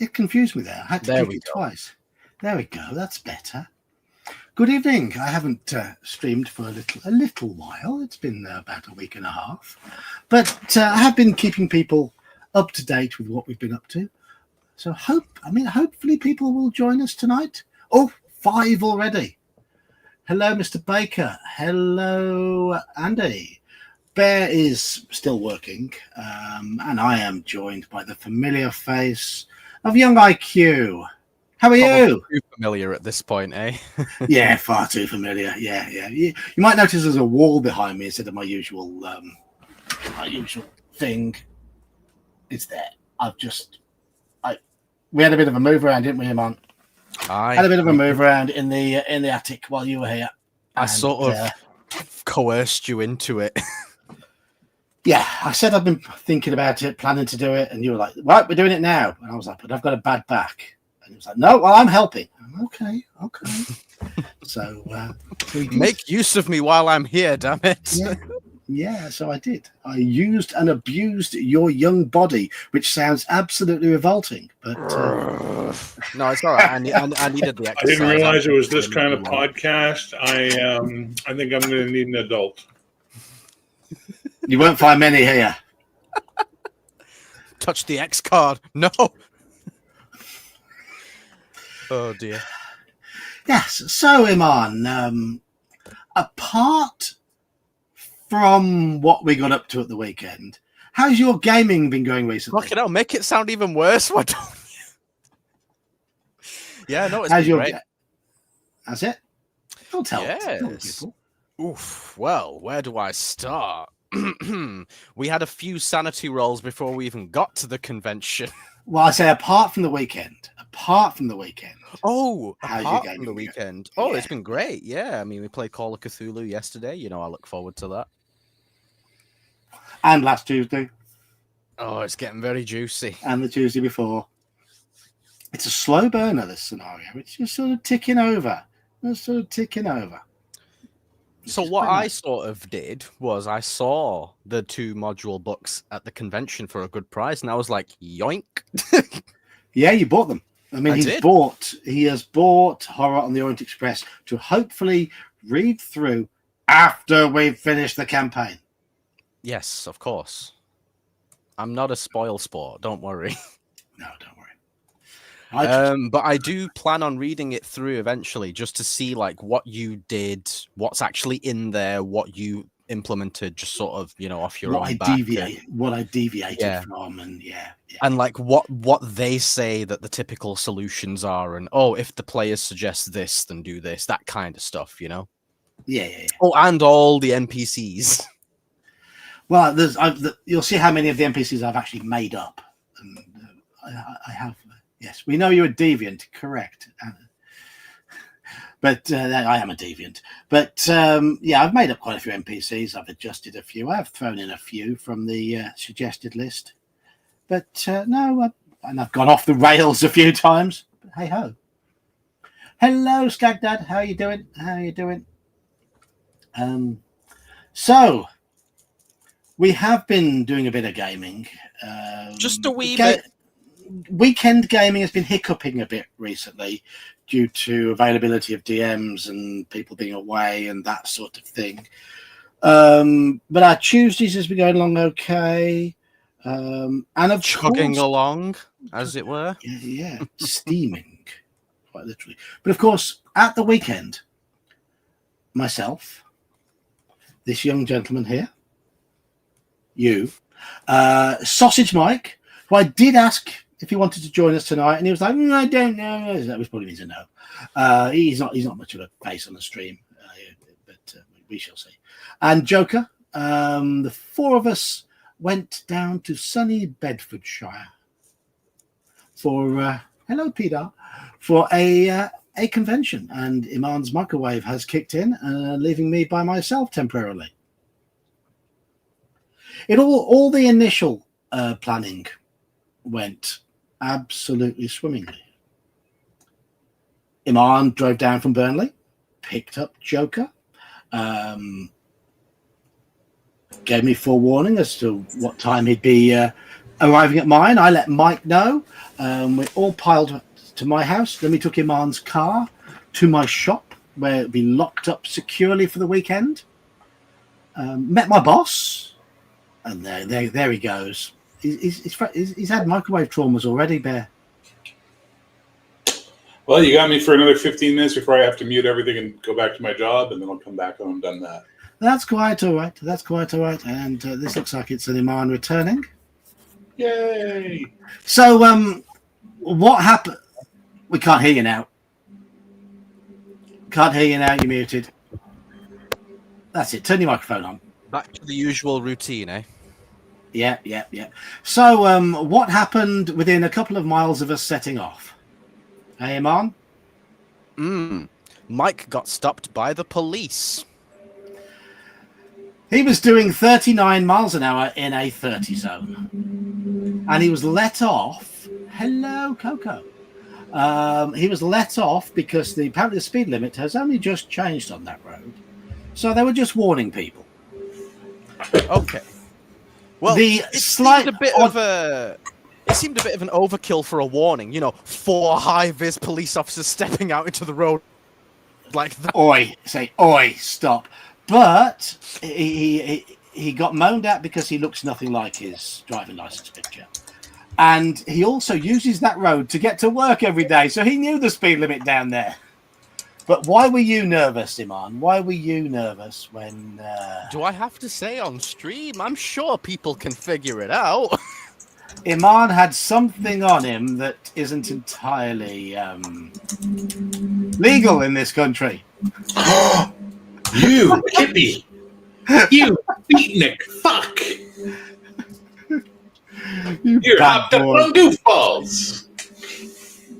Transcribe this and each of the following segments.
It confused me there. I had to There click we it go. twice. There we go. That's better. Good evening. I haven't streamed for a little while. It's been about a week and a half, but I have been keeping people up to date with what we've been up to. So hopefully people will join us tonight. Oh, 5 already. Hello, Mr. Baker. Hello, Andy. Bear is still working, and I am joined by the familiar face of young IQ. How are you? Too familiar at this point, eh? Yeah, far too familiar. Yeah. You might notice there's a wall behind me instead of my usual thing. It's there. We had a bit of a move around, didn't we, Iman? Had a bit of a move around in the attic while you were here. I sort of coerced you into it. Yeah, I said I've been thinking about it, planning to do it, and you were like, right, we're doing it now. And I was like, but I've got a bad back. And he was like, no, well, I'm helping. I'm okay. So Make use of me while I'm here, damn it. Yeah, so I did. I used and abused your young body, which sounds absolutely revolting. But no, it's all right. I needed the exercise. I didn't realize it was this kind of podcast. I think I'm going to need an adult. You won't find many here. Touch the X card. No. Oh, dear. Yes. So, Iman, apart from what we got up to at the weekend, how's your gaming been going recently? Fuck it out. Make it sound even worse. Why don't you? Yeah, no, it's been great. That's it? Don't tell people. Oof. Well, where do I start? We had a few sanity rolls before we even got to the convention. Well, I say apart from the weekend. Oh, how's apart your from the weekend. Going? Oh, It's been great. Yeah, I mean, we played Call of Cthulhu yesterday. You know, I look forward to that. And last Tuesday. Oh, it's getting very juicy. And the Tuesday before. It's a slow burner, this scenario. It's just sort of ticking over. So what I sort of did was I saw the 2 module books at the convention for a good price, and I was like, yoink. Yeah, you bought them. I mean, he has bought Horror on the Orient Express to hopefully read through after we've finished the campaign. Yes, of course. I'm not a spoil sport, don't worry. No, don't worry. But I do plan on reading it through eventually, just to see like what you did, what's actually in there, what you implemented, just sort of, you know, off your own back. What I deviated from, and and like what they say that the typical solutions are, and if the players suggest this, then do this, that kind of stuff, you know. Yeah. Oh, and all the NPCs. Well, you'll see how many of the NPCs I've actually made up, and I have. Yes, we know you're a deviant, correct? But I am a deviant. But I've made up quite a few NPCs. I've adjusted a few. I've thrown in a few from the suggested list. But and I've gone off the rails a few times. But hey ho. Hello, Skagdad. How are you doing? So we have been doing a bit of gaming. Just a wee bit. Weekend gaming has been hiccuping a bit recently due to availability of DMs and people being away and that sort of thing. But our Tuesdays has been going along okay. And of chugging along, as it were. Yeah, steaming, quite literally. But of course, at the weekend, myself, this young gentleman here, you, Sausage Mike, who I did ask if he wanted to join us tonight, and he was like, I don't know. That was probably means a no. He's not much of a face on the stream, but we shall see. And Joker, the 4 of us went down to sunny Bedfordshire for hello Peter, for a convention, and Iman's microwave has kicked in, leaving me by myself temporarily. It all the initial planning went absolutely swimmingly. Iman drove down from Burnley, picked up Joker, gave me forewarning as to what time he'd be Arriving at mine, I let Mike know. We're all piled to my house. Then we took Iman's car to my shop, where it'd be locked up securely for the weekend. Met my boss, and there he goes. He's had microwave traumas already, Bear. Well, you got me for another 15 minutes before I have to mute everything and go back to my job, and then I'll come back when I'm done that. That's quite all right. And this looks like it's an Iman returning. Yay! So, what happened? We can't hear you now. You're muted. That's it. Turn your microphone on. Back to the usual routine, eh? Yeah. So, what happened within a couple of miles of us setting off? Hey, Iman? Mike got stopped by the police. He was doing 39 miles an hour in a 30 zone. And he was let off. Hello, Coco. He was let off because apparently the speed limit has only just changed on that road. So they were just warning people. Okay. Well, it seemed a bit of an overkill for a warning. 4 high-vis police officers stepping out into the road like that. Oi, stop. But he got moaned at because he looks nothing like his driving license picture. And he also uses that road to get to work every day. So he knew the speed limit down there. But why were you nervous, Iman? Why were you nervous when... Do I have to say on stream? I'm sure people can figure it out. Iman had something on him that isn't entirely legal in this country. You, hippie! You, beatnik! Fuck! You're hopped up on goofballs!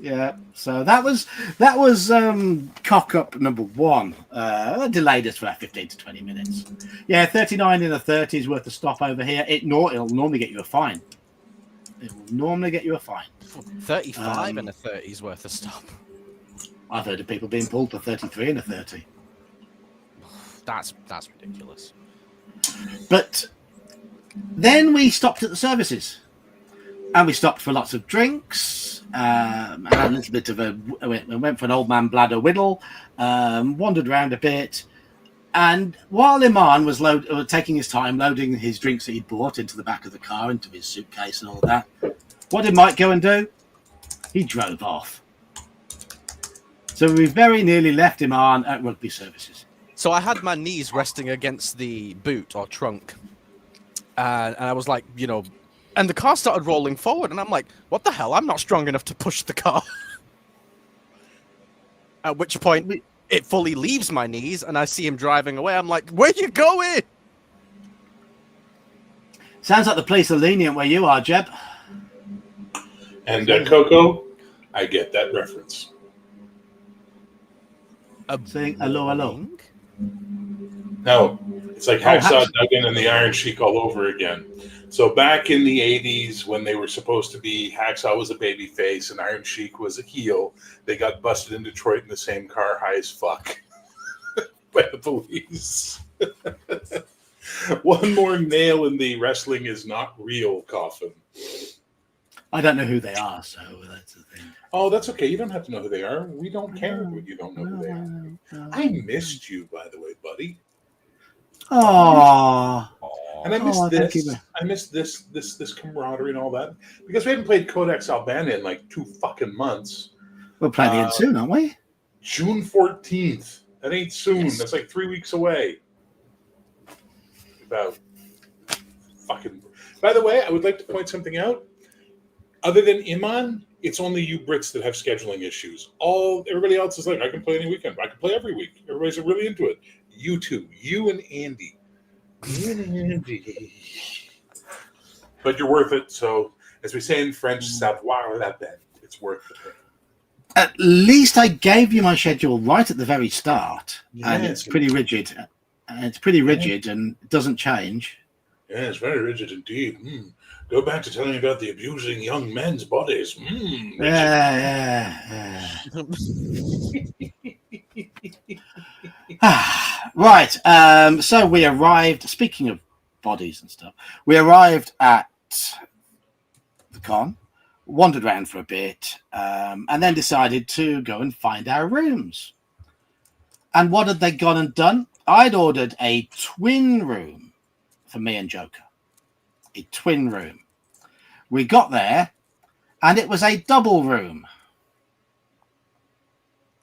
Yeah, so that was cock up number 1. That delayed us for about 15 to 20 minutes. Yeah, 39 in the 30 is worth a stop over here. It'll normally get you a fine. It will normally get you a fine. 35 in a 30 is worth a stop. I've heard of people being pulled for 33 in a 30. That's ridiculous. But then we stopped at the services. And we stopped for lots of drinks, and had a little bit of we went for an old man bladder whittle, wandered around a bit. And while Iman was taking his time loading his drinks that he'd bought into the back of the car, into his suitcase and all that, what did Mike go and do? He drove off. So we very nearly left Iman at rugby services. So I had my knees resting against the boot or trunk, and I was like, and the car started rolling forward, and I'm like, what the hell? I'm not strong enough to push the car. At which point, it fully leaves my knees, and I see him driving away. I'm like, where you going? Sounds like the police are lenient where you are, Jeb. And Coco, I get that reference. Saying hello. No, it's like Hacksaw Duggan and the Iron Sheik all over again. So back in the 80s, when they were supposed to be, Hacksaw was a baby face and Iron Sheik was a heel, they got busted in Detroit in the same car, high as fuck, by the police. One more nail in the wrestling is not real coffin. I don't know who they are, so that's the thing. Oh, that's okay. You don't have to know who they are. We don't care when you don't know who they are. No. I missed you, by the way, buddy. Aww. And I missed this. I missed this camaraderie and all that because we haven't played Codex Albana in like 2 fucking months. We'll play again soon, aren't we? June 14th. That ain't soon. Yes. That's like 3 weeks away. About fucking. By the way, I would like to point something out. Other than Iman, it's only you Brits that have scheduling issues. Everybody else is like, I can play any weekend. I can play every week. Everybody's really into it. You two, you and Andy. But you're worth it. So, as we say in French, savoir la peine. It's worth it. At least I gave you my schedule right at the very start, and it's pretty rigid. And it doesn't change. Yeah, it's very rigid indeed. Go back to telling me about the abusing young men's bodies. Yeah. Right. So we arrived. Speaking of bodies and stuff, we arrived at con, wandered around for a bit, and then decided to go and find our rooms. And what had they gone and done? I'd ordered a twin room for me and Joker. A twin room. We got there, and it was a double room.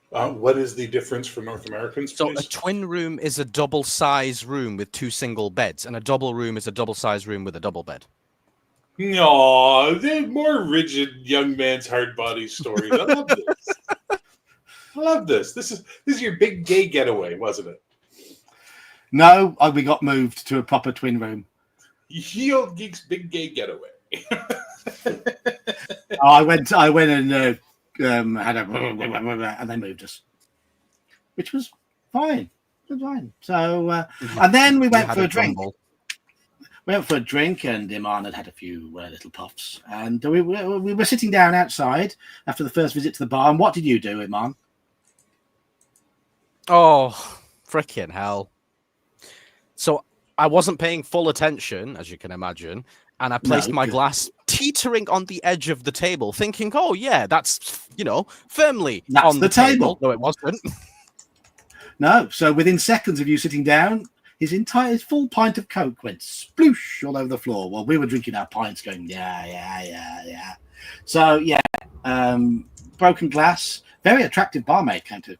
What is the difference for North Americans, So please? a twin room is a double-size room with 2 single beds, and a double room is a double-size room with a double bed. No, they're more rigid young man's hard body stories. I love this. I love this. This is your big gay getaway, wasn't it? No, we got moved to a proper twin room. Heel Geek's big gay getaway. I went and had a and they moved us, which was fine. It was fine. So and then we went for a drink. We went for a drink, and Iman had a few little puffs, and we were sitting down outside after the first visit to the bar. And what did you do, Iman? Oh, frickin' hell! So I wasn't paying full attention, as you can imagine, and I placed my glass teetering on the edge of the table, thinking, "Oh yeah, that's firmly on the table." No, it wasn't. No. So within seconds of you sitting down, his full pint of Coke went sploosh all over the floor while we were drinking our pints, going yeah. So yeah, broken glass. Very attractive barmaid came to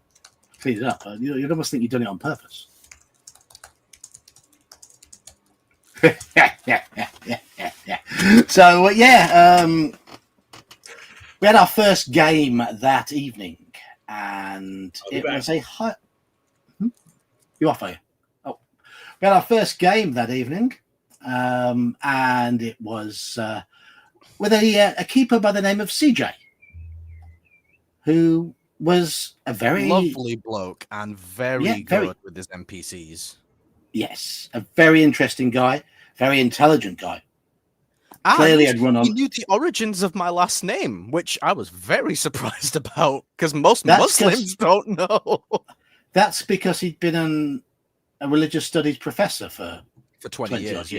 clean it up. You'd almost think you'd done it on purpose. So we had our first game that evening, and it was a high. You off, are you? Oh, we had our first game that evening, and it was with a keeper by the name of CJ, who was a very lovely bloke and very good with his NPCs. Yes, a very interesting guy, very intelligent guy. Clearly, had run on. He knew the origins of my last name, which I was very surprised about because most Muslims don't know. That's because he'd been a religious studies professor for 20 years.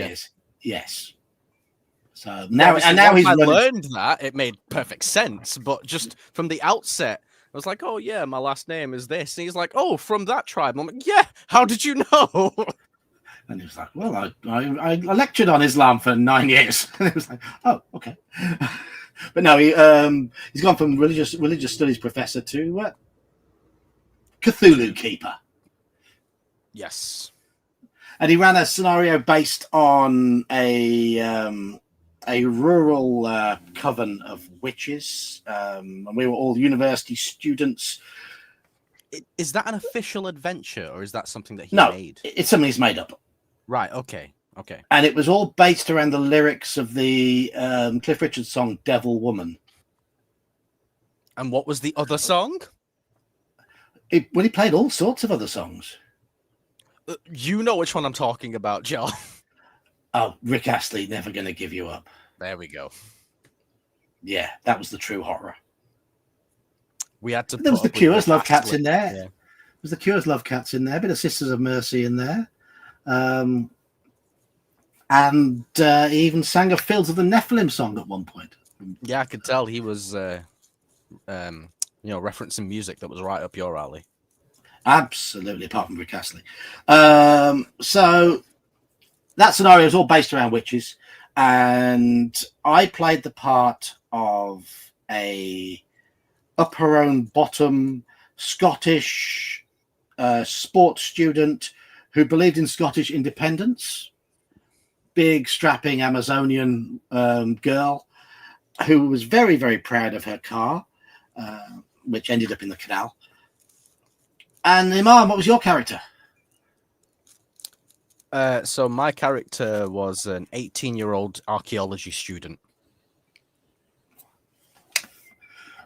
Yes. So now he's I learned that it made perfect sense, but just from the outset, I was like, "Oh yeah, my last name is this," and he's like, "Oh, from that tribe." I'm like, "Yeah, how did you know?" And he was like, "Well, I lectured on Islam for 9 years." And it was like, "Oh, okay." But no, he's gone from religious studies professor to Cthulhu keeper. Yes, and he ran a scenario based on a rural coven of witches, and we were all university students. Is that an official adventure, or is that something that he made? It's something he's made up. Right. Okay. And it was all based around the lyrics of the Cliff Richard song "Devil Woman." And what was the other song? He played all sorts of other songs. You know which one I'm talking about, Joe. Oh, Rick Astley, Never Gonna Give You Up. There we go. Yeah, that was the true horror. We had to. There was the Cure's Love Cats in there. Yeah. There was the Cure's Love Cats in there. A bit of Sisters of Mercy in there. And he even sang a Fields of the Nephilim song at one point. Yeah, I could tell he was, referencing music that was right up your alley. Absolutely, apart from Rick Astley. So that scenario is all based around witches, and I played the part of a upper own bottom Scottish sports student who believed in Scottish independence. Big strapping Amazonian girl who was very, very proud of her car, which ended up in the canal. And Imam, what was your character? So my character was an 18-year-old archaeology student.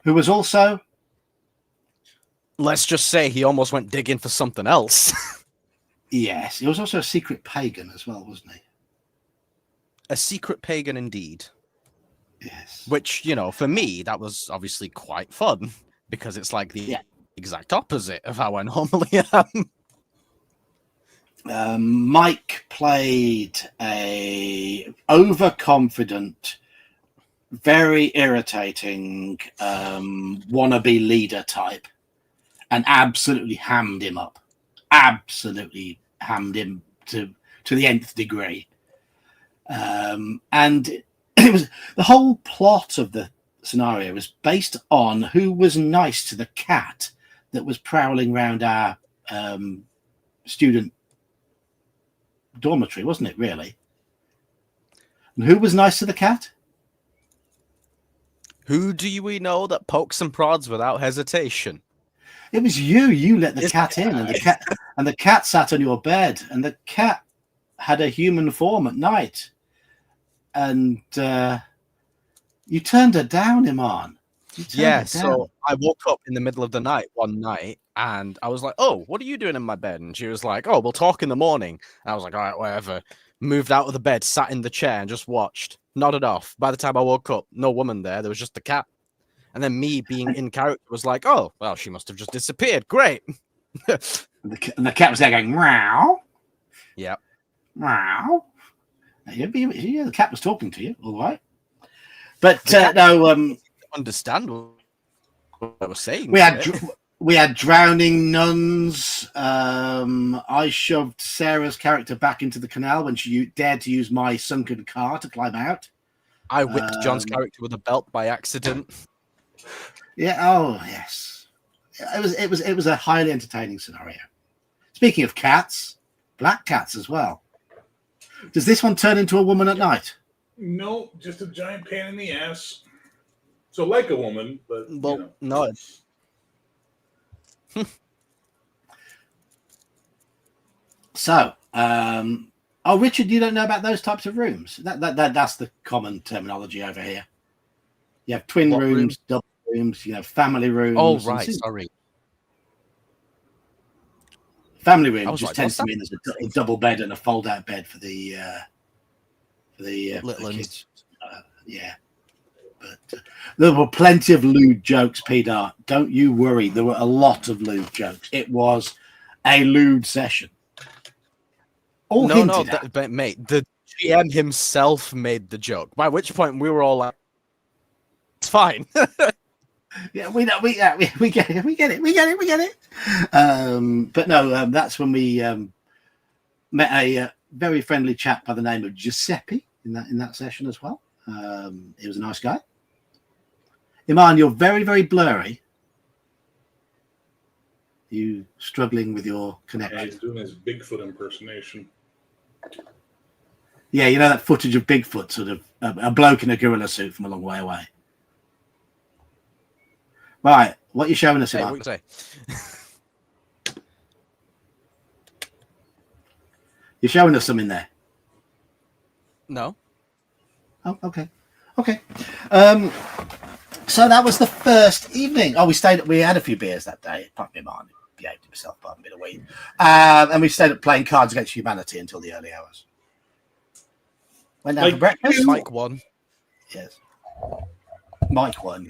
Who was also... Let's just say he almost went digging for something else. Yes, he was also a secret pagan as well, wasn't he? A secret pagan indeed. Yes. Which, for me, that was obviously quite fun because it's like the exact opposite of how I normally am. Mike played a overconfident, very irritating wannabe leader type, and absolutely hammed him up. Absolutely hammed him to the nth degree. And it was the whole plot of the scenario was based on who was nice to the cat that was prowling around our student dormitory, wasn't it, really? And who was nice to the cat? Who do we know that pokes and prods without hesitation? It was you. You let the cat in, and the cat sat on your bed, and the cat had a human form at night, and you turned her down, Iman. Yeah, so I woke up in the middle of the night one night, and I was like, "Oh, what are you doing in my bed?" And she was like, "Oh, we'll talk in the morning." And I was like, "All right, whatever." Moved out of the bed, sat in the chair, and just watched. Nodded off. By the time I woke up, no woman there. There was just the cat. And then me being in character was like, "Oh, well, she must have just disappeared. Great." and the cat was there going, "Meow." Yeah. Meow. Yeah, the cat was talking to you, all right. But no, understand what I was saying. We had drowning nuns. I shoved Sarah's character back into the canal when she dared to use my sunken car to climb out. I whipped John's character with a belt by accident. Yeah. Oh, yes. It was a highly entertaining scenario. Speaking of cats, black cats as well. Does this one turn into a woman at night? No, just a giant pain in the ass. So like a woman, but no. So, Richard, you don't know about those types of rooms? That's the common terminology over here. You have twin rooms, double rooms. You have family rooms. Oh, right. Sorry. Family room just tends to mean there's a double bed and a fold-out bed for the kids. Yeah. But there were plenty of lewd jokes, Peter. Don't you worry. There were a lot of lewd jokes. It was a lewd session. Mate, the GM himself made the joke. By which point we were all like, "It's fine." Yeah, we get it. But no, that's when we met a very friendly chap by the name of Giuseppe in that session as well. He was a nice guy. Iman, you're very, very blurry. You struggling with your connection? Yeah, he's doing his Bigfoot impersonation. Yeah, you know that footage of Bigfoot, sort of a bloke in a gorilla suit from a long way away. Right, what are you showing us? Hey, what say? You're showing us something there. No. Oh, okay. So that was the first evening. Oh, we had a few beers that day. Apart from Iman, behaved himself by a bit of weed. And we stayed up playing Cards Against Humanity until the early hours. Went down for breakfast. Mike won. Yes. Mike won.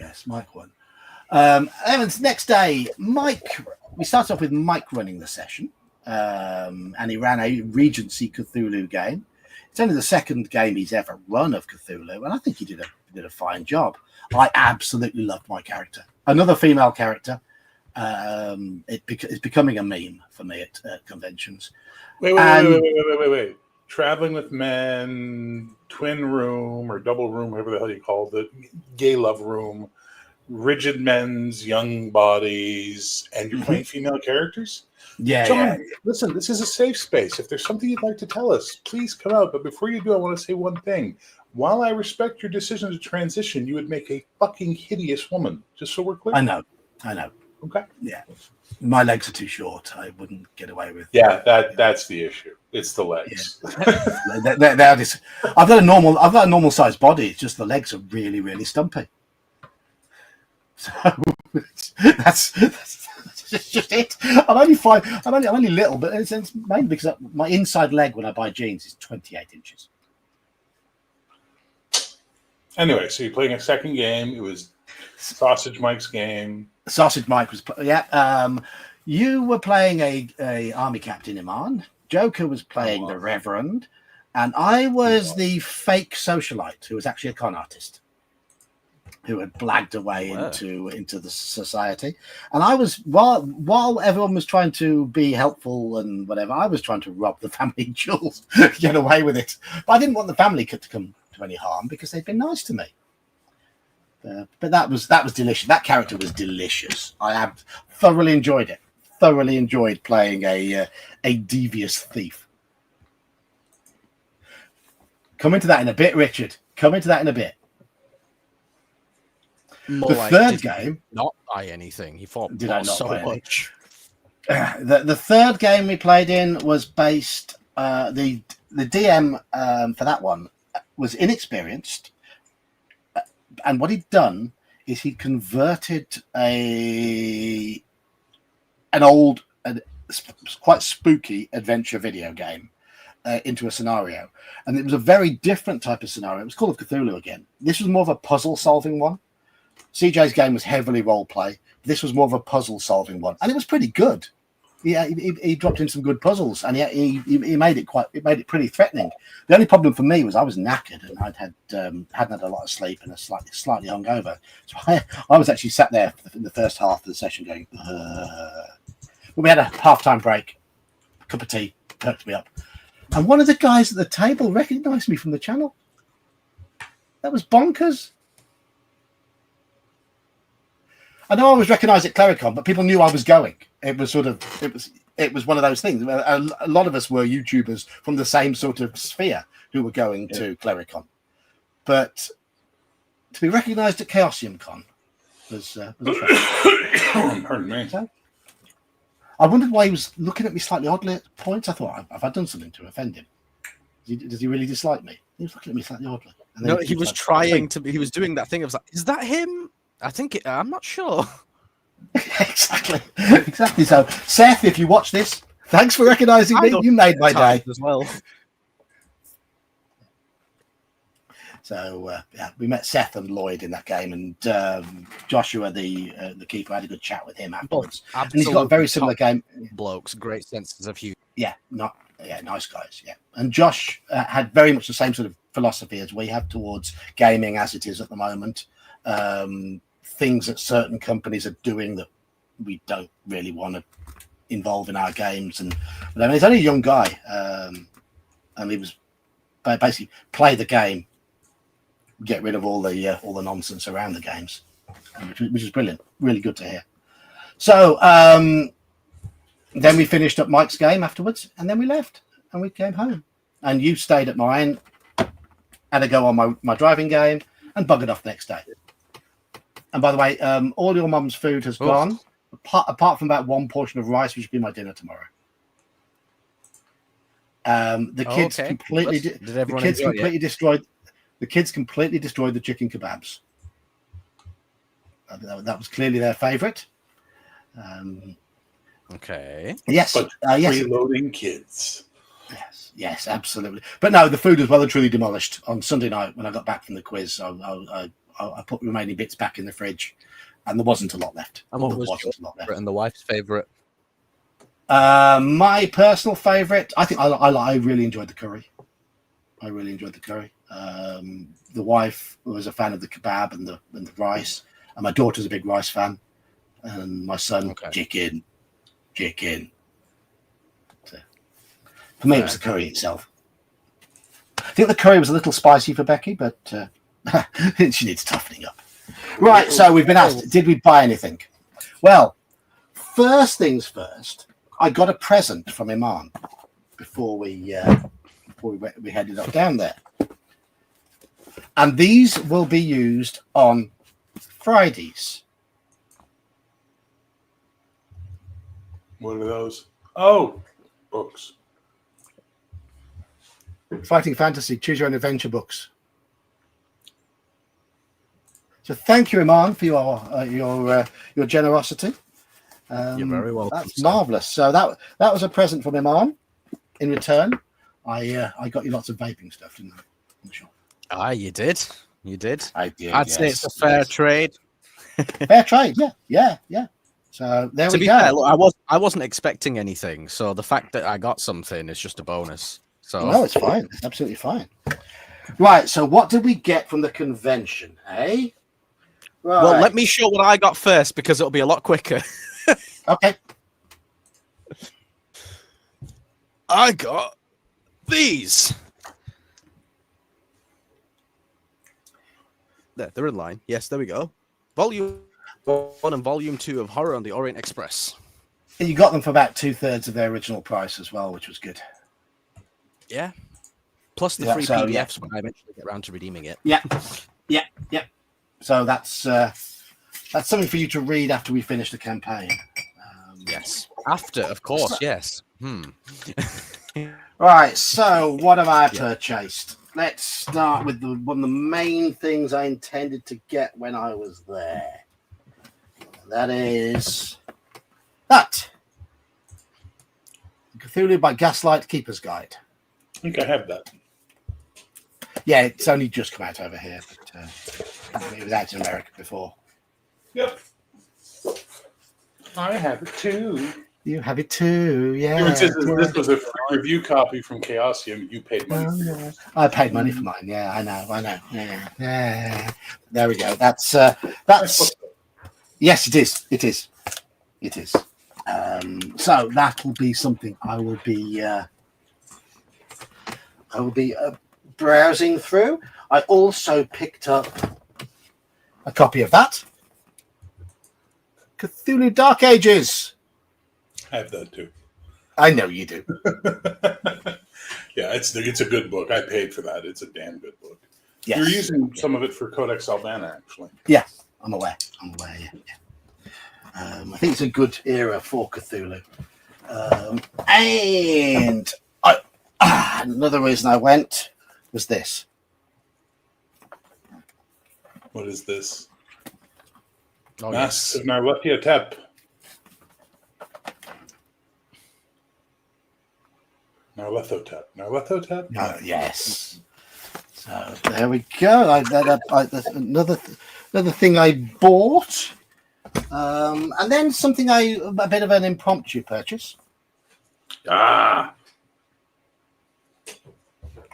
Evans, next day, we started off with Mike running the session. And he ran a Regency Cthulhu game. It's only the second game he's ever run of Cthulhu, and I think he did a fine job. I absolutely loved my character. Another female character. It's becoming a meme for me at conventions. Wait. Traveling with men, twin room or double room, whatever the hell you call it, gay love room, rigid men's young bodies, and you're playing female characters? Yeah, John, listen, this is a safe space. If there's something you'd like to tell us, please come out. But before you do, I want to say one thing. While I respect your decision to transition, you would make a fucking hideous woman. Just so we're clear. I know. Okay. Yeah. My legs are too short. I wouldn't get away with. Yeah, that's the issue. It's the legs. Yeah. I've got a normal sized body. It's just the legs are really, really stumpy. So that's just it. I'm only little, but it's mainly because my inside leg when I buy jeans is 28 inches. Anyway, so you're playing a second game. It was Sausage Mike's game. Sausage Mike was, you were playing a army captain, Iman. Joker was playing the Reverend, and I was the fake socialite who was actually a con artist. who had blagged away into the society. And I was, while everyone was trying to be helpful and whatever, I was trying to rob the family jewels, get away with it. But I didn't want the family to come to any harm because they'd been nice to me. But that was delicious. That character was delicious. I have thoroughly enjoyed it. Thoroughly enjoyed playing a devious thief. Come into that in a bit, Richard. Come into that in a bit. More the like, third game, not buy anything. He thought did I not so buy much. The third game we played in was based. The DM for that one was inexperienced, and what he'd done is he converted an old, quite spooky adventure video game into a scenario, and it was a very different type of scenario. It was Call of Cthulhu again. This was more of a puzzle-solving one. CJ's game was heavily role-play. This was more of a puzzle-solving one, and it was pretty good. Yeah, he dropped in some good puzzles, and he made it pretty threatening. The only problem for me was I was knackered, and hadn't had a lot of sleep and a slightly hungover. So I was actually sat there in the first half of the session going. But we had a half-time break, a cup of tea, perked me up, and one of the guys at the table recognised me from the channel. That was bonkers. I know I was recognised at Clericon, but people knew I was going. It was one of those things. A lot of us were YouTubers from the same sort of sphere who were going to Clericon, but to be recognised at Chaosium Con was a Pardon me. So, I wondered why he was looking at me slightly oddly at points. I thought, have I done something to offend him? Does he really dislike me? He was looking at me slightly oddly. No, he was trying to. He was doing that thing. I was like, is that him? I'm not sure. Exactly. So, Seth, if you watch this, thanks for recognising me. You made my day as well. So we met Seth and Lloyd in that game, and Joshua, the keeper, had a good chat with him afterwards. And he's got a very similar game. Blokes, great senses of humor. Nice guys. Yeah, and Josh had very much the same sort of philosophy as we have towards gaming as it is at the moment. Things that certain companies are doing that we don't really want to involve in our games, and I mean, he's only a young guy, and he was basically play the game, get rid of all the nonsense around the games, which is brilliant, really good to hear. So then we finished up Mike's game afterwards, and then we left and we came home, and you stayed at mine, had a go on my driving game, and buggered off the next day. And by the way, all your mum's food has gone, apart from that one portion of rice, which will be my dinner tomorrow. The kids completely destroyed. The kids completely destroyed the chicken kebabs. That was clearly their favourite. Okay. Yes. But freeloading kids. Yes, absolutely. But no, the food was well and truly demolished on Sunday night when I got back from the quiz. I put the remaining bits back in the fridge, and there wasn't a lot left. And what was your favourite and the wife's favourite? My personal favourite, I think I really enjoyed the curry. The wife was a fan of the kebab and the rice, and my daughter's a big rice fan, and my son chicken. So, for me, it was the curry itself. I think the curry was a little spicy for Becky, but she needs toughening up. Right, so we've been asked, did we buy anything? Well, first things first, I got a present from Iman before we headed up down there. And these will be used on Fridays. What are those? Oh, books. Fighting Fantasy, Choose Your Own Adventure books. So thank you, Iman, for your generosity. You're very welcome. That's marvellous. So that was a present from Iman. In return, I got you lots of vaping stuff, didn't I? In the shop. You did. I did. I'd say it's a fair trade. Fair trade, yeah. So there we go. Fair, look, I wasn't expecting anything, so the fact that I got something is just a bonus. So no, it's fine. It's absolutely fine. Right. So what did we get from the convention? Right. Well, let me show what I got first because it'll be a lot quicker. Okay. I got these. There, they're in line. Yes, there we go. Volume 1 and Volume 2 of Horror on the Orient Express. You got them for about 2/3 of their original price as well, which was good. Yeah. Plus the Yeah, free so, PDFs when I eventually get around to redeeming it. Yeah. So that's something for you to read after we finish the campaign. Yes. After, of course, yes. Right, so what have I purchased? Let's start with one of the main things I intended to get when I was there. That is that. Cthulhu by Gaslight Keeper's Guide. I think I have that. Yeah, it's only just come out over here, but it was out in America before. Yep. I have it too. You have it too, yeah. This was a free review copy from Chaosium. You paid money for yours. I paid money for mine. Yeah, I know. Yeah. There we go. That's yes, it is. So that will be something I will be browsing through. I also picked up a copy of that Cthulhu Dark Ages. I have that too. I know you do. Yeah, it's a good book. I paid for that. It's a damn good book. Yes. You're using some of it for Codex Albana, actually. Yeah, I'm aware. Yeah. I think it's a good era for Cthulhu. And another reason I went was this. What is this? Oh, Masks of Nyarlathotep. Nyarlathotep? Yes. So there we go. That's another thing I bought. And then something a bit of an impromptu purchase. Ah.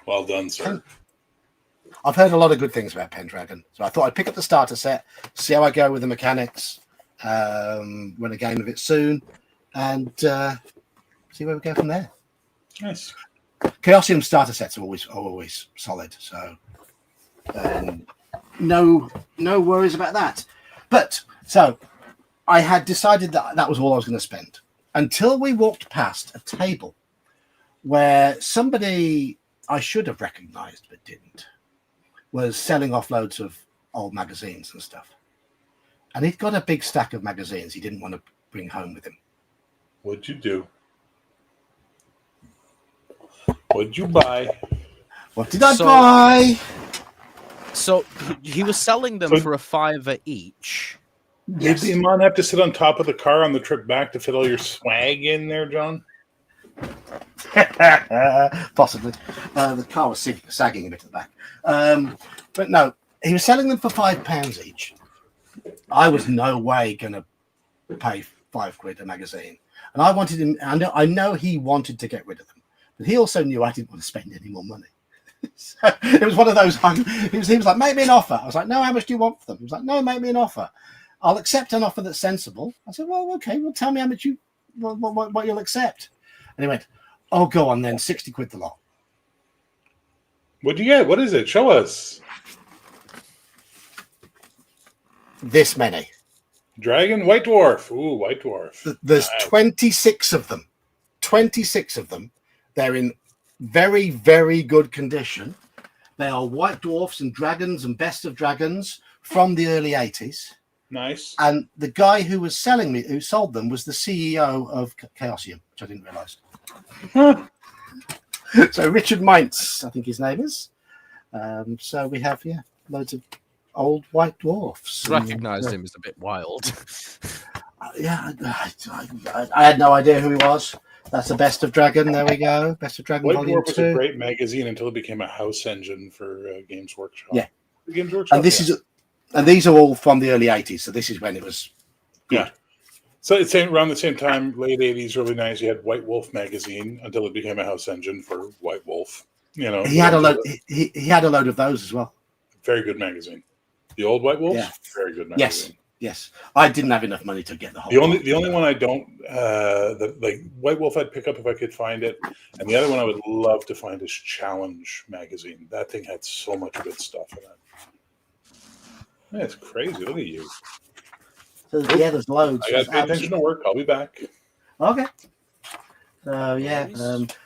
Well done, sir. I've heard a lot of good things about Pendragon, so I thought I'd pick up the starter set, see how I go with the mechanics, run a game of it soon, and see where we go from there. Nice. Chaosium starter sets are always solid, so no worries about that. But so I had decided that was all I was going to spend until we walked past a table where somebody I should have recognised but didn't was selling off loads of old magazines and stuff. And he'd got a big stack of magazines he didn't want to bring home with him. What'd you do? What'd you buy? What did I buy? So he was selling them for $5 each. Did the Iman have to sit on top of the car on the trip back to fit all your swag in there, John? Possibly. The car was sagging a bit at the back. But no, he was selling them for £5 each. I was no way going to pay £5 a magazine. And I wanted him, I know he wanted to get rid of them, but he also knew I didn't want to spend any more money. So it was one of those, he was like, make me an offer. I was like, no, how much do you want for them? He was like, no, make me an offer. I'll accept an offer that's sensible. I said, well, okay, well, tell me how much what you'll accept. And he went, oh, go on then, £60 the lot. What'd you get? What is it? Show us. This many. Dragon, White Dwarf. Ooh, White Dwarf. There's 26 of them. 26 of them. They're in very, very good condition. They are White Dwarfs and Dragons and Best of Dragons from the early 80s. Nice. And the guy who sold them was the CEO of Chaosium, which I didn't realize. So Richard Mintz, I think his name is. So we have, loads of old White Dwarfs. Recognized him as a bit wild. I had no idea who he was. That's the Best of Dragon. There we go. Best of Dragon White Volume Dwarf was 2. a great magazine until it became a house engine for Games Workshop. Yeah. Games Workshop. And these are all from the early 80s. So this is when it was good. Yeah. So it's around the same time, late 80s, early 90s, you had White Wolf magazine until it became a house engine for White Wolf. You know, He had a load. He had a load of those as well. Very good magazine. The old White Wolves? Yeah. Very good magazine. Yes. I didn't have enough money to get the whole. The only one I don't like White Wolf I'd pick up if I could find it, and the other one I would love to find is Challenge magazine. That thing had so much good stuff in it. Man, it's crazy. Look at you. So, there's loads. I got to pay attention to work. I'll be back. Okay. I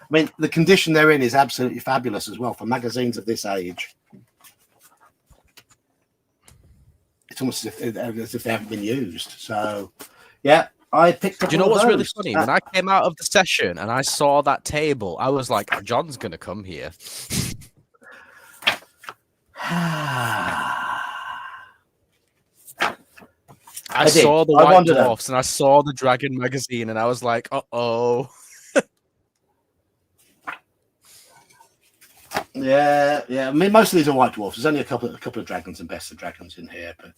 mean, the condition they're in is absolutely fabulous as well for magazines of this age. It's almost as if they haven't been used. So, yeah, I picked up. Do you know what's really funny? When I came out of the session and I saw that table, I was like, John's going to come here. I saw the White Dwarfs and I saw the Dragon magazine and I was like, uh-oh. Yeah. I mean, most of these are White Dwarfs. There's only a couple of dragons and Best of Dragons in here, but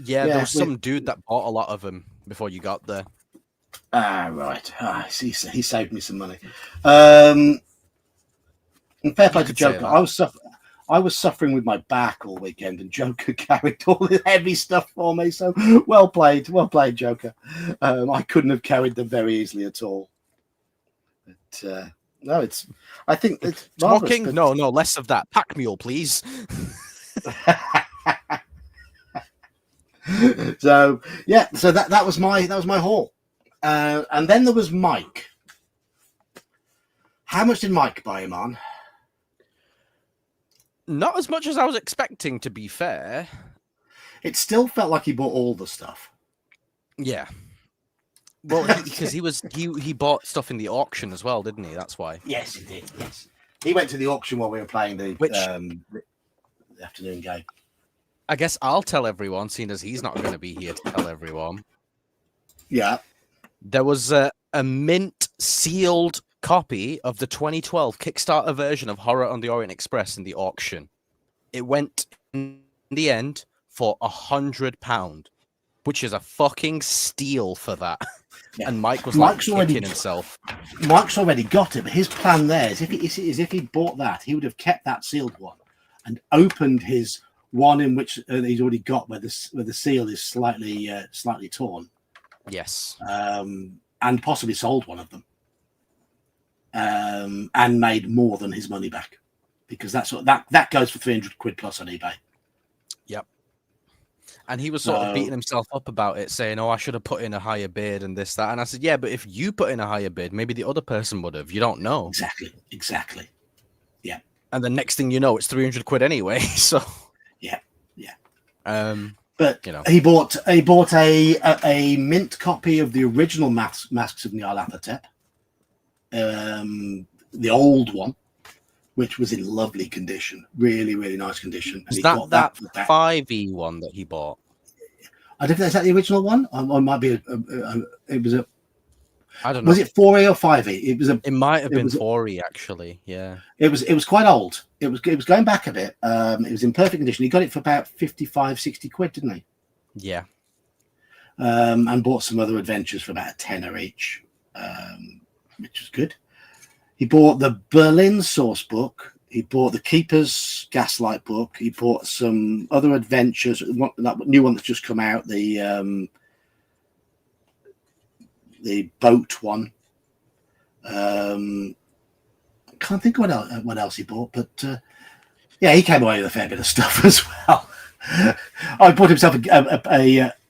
there was some dude that bought a lot of them before you got there. Right. He saved me some money. And fair play to Joker. I was suffering with my back all weekend, and Joker carried all the heavy stuff for me. So well played, Joker. I couldn't have carried them very easily at all. But no, I think it's talking. But... No, less of that. Pack mule, please. So that was my haul, and then there was Mike. How much did Mike buy him on? Not as much as I was expecting, to be fair. It still felt like he bought all the stuff. Yeah. Well, because he bought stuff in the auction as well, didn't he? That's why. Yes, he did. Yes, he went to the auction while we were playing the afternoon game. I guess I'll tell everyone, seeing as he's not going to be here to tell everyone. Yeah. There was a mint sealed copy of the 2012 Kickstarter version of Horror on the Orient Express in the auction. It went in the end for £100, which is a fucking steal for that. Yeah. And Mike was kicking himself. Mike's already got it, but his plan there is if he bought that, he would have kept that sealed one and opened his one in which he's already got where the seal is slightly torn. Yes. And possibly sold one of them. And made more than his money back, because that goes for £300 plus on eBay. Yep. And he was sort of beating himself up about it, saying, "Oh, I should have put in a higher bid and this, that." And I said, "Yeah, but if you put in a higher bid, maybe the other person would have. You don't know." Exactly. Yeah. And the next thing you know, it's £300 anyway. So. Yeah. But he bought a mint copy of the original Masks of Nyarlathotep. The old one, which was in lovely condition, really, really nice condition. And that 5e one that he bought? I don't know. Is that the original one? Or it might be it was a. I don't know. Was it 4e or 5e? It might have been 4e actually. Yeah. It was quite old. It was going back a bit. It was in perfect condition. He got it for about 55, 60 quid, didn't he? Yeah. And bought some other adventures for about a tenner each. Which was good. He bought the Berlin source book. He bought the Keeper's Gaslight book. He bought some other adventures. That new one that's just come out, the boat one. I can't think of what else he bought, but yeah, he came away with a fair bit of stuff as well. I bought himself a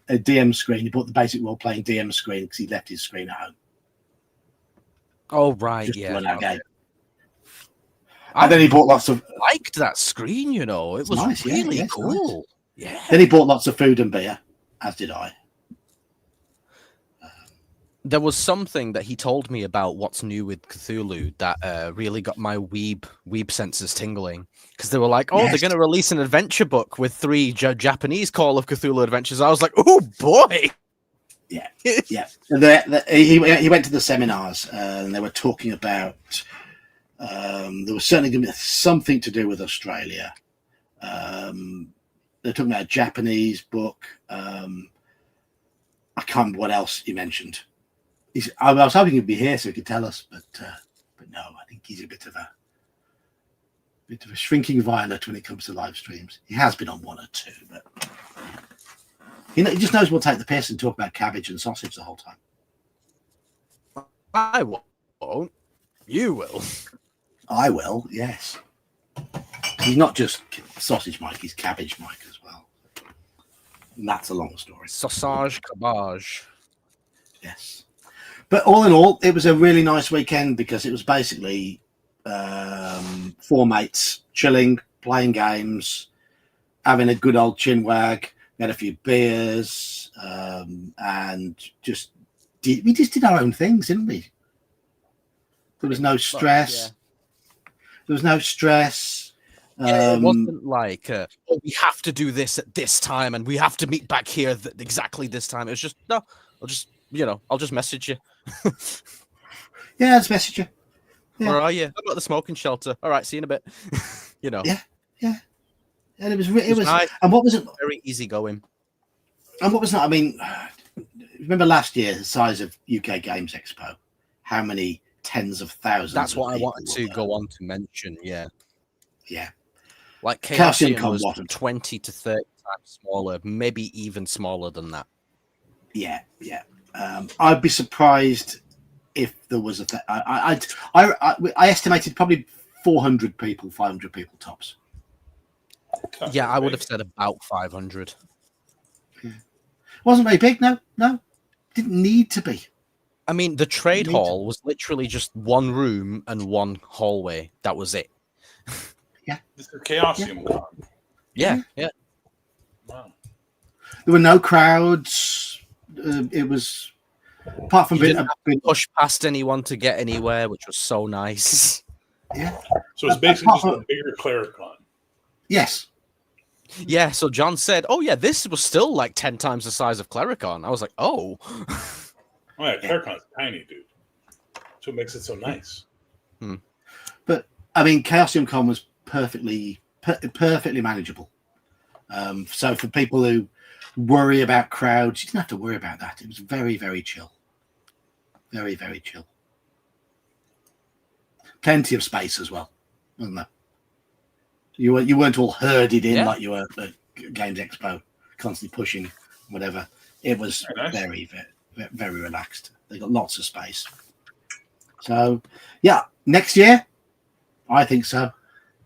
DM screen. He bought the basic role-playing DM screen because he left his screen at home. Oh, right, Just yeah. Okay. And then he bought lots of... I liked that screen, It was nice, really cool. Nice. Yeah. Then he bought lots of food and beer, as did I. There was something that he told me about what's new with Cthulhu that really got my weeb senses tingling. Because they were like, they're going to release an adventure book with 3 Japanese Call of Cthulhu adventures. I was like, oh, boy! Yeah. He went to the seminars and they were talking about there was certainly going to be something to do with Australia. They're talking about a Japanese book. I can't remember what else he mentioned. I was hoping he'd be here so he could tell us, but no, I think he's a bit of bit of a shrinking violet when it comes to live streams. He has been on one or two, but he just knows we'll take the piss and talk about cabbage and sausage the whole time. I won't. You will. I will, yes. He's not just sausage Mike, he's cabbage Mike as well. And that's a long story. Sausage cabbage. Yes. But all in all, it was a really nice weekend because it was basically 4 mates chilling, playing games, having a good old chinwag. We had a few beers, and we just did our own things, didn't we? There was no stress. Yeah. There was no stress. It wasn't like, we have to do this at this time and we have to meet back here exactly this time. It was just, no, I'll just message you. Yeah, I'll message you. Yeah. Where are you? I'm at the smoking shelter. All right, see you in a bit. Yeah. And it was nice. And what was it? Very easy going. And what was that? I mean, remember last year, the size of UK Games Expo? How many tens of thousands? That's what I wanted to go on to mention. Yeah. Like Chaosium was 20 to 30 times smaller, maybe even smaller than that. Yeah. I'd be surprised if there was I estimated probably 400 people, 500 people tops. Yeah, I would have said about 500. Wasn't very big, no. Didn't need to be. I mean, the trade hall was literally just one room and one hallway. That was it. Yeah. This is Chaosium Con. Yeah. Wow. There were no crowds. It was, apart from being push past anyone to get anywhere, which was so nice. Yeah. So it's basically just a bigger Claricon. Yes. Yeah, so John said, oh, yeah, this was still like 10 times the size of Claricon. I was like, oh. Oh, yeah, Claricon's tiny, dude. That's what makes it so nice. But, I mean, Chaosium Con was perfectly manageable. So for people who worry about crowds, you didn't have to worry about that. It was very, very chill. Very, very chill. Plenty of space as well, wasn't there? You weren't all herded in like you were at Games Expo, constantly pushing whatever. It was very, very, very relaxed. They got lots of space. So, yeah, next year, I think so.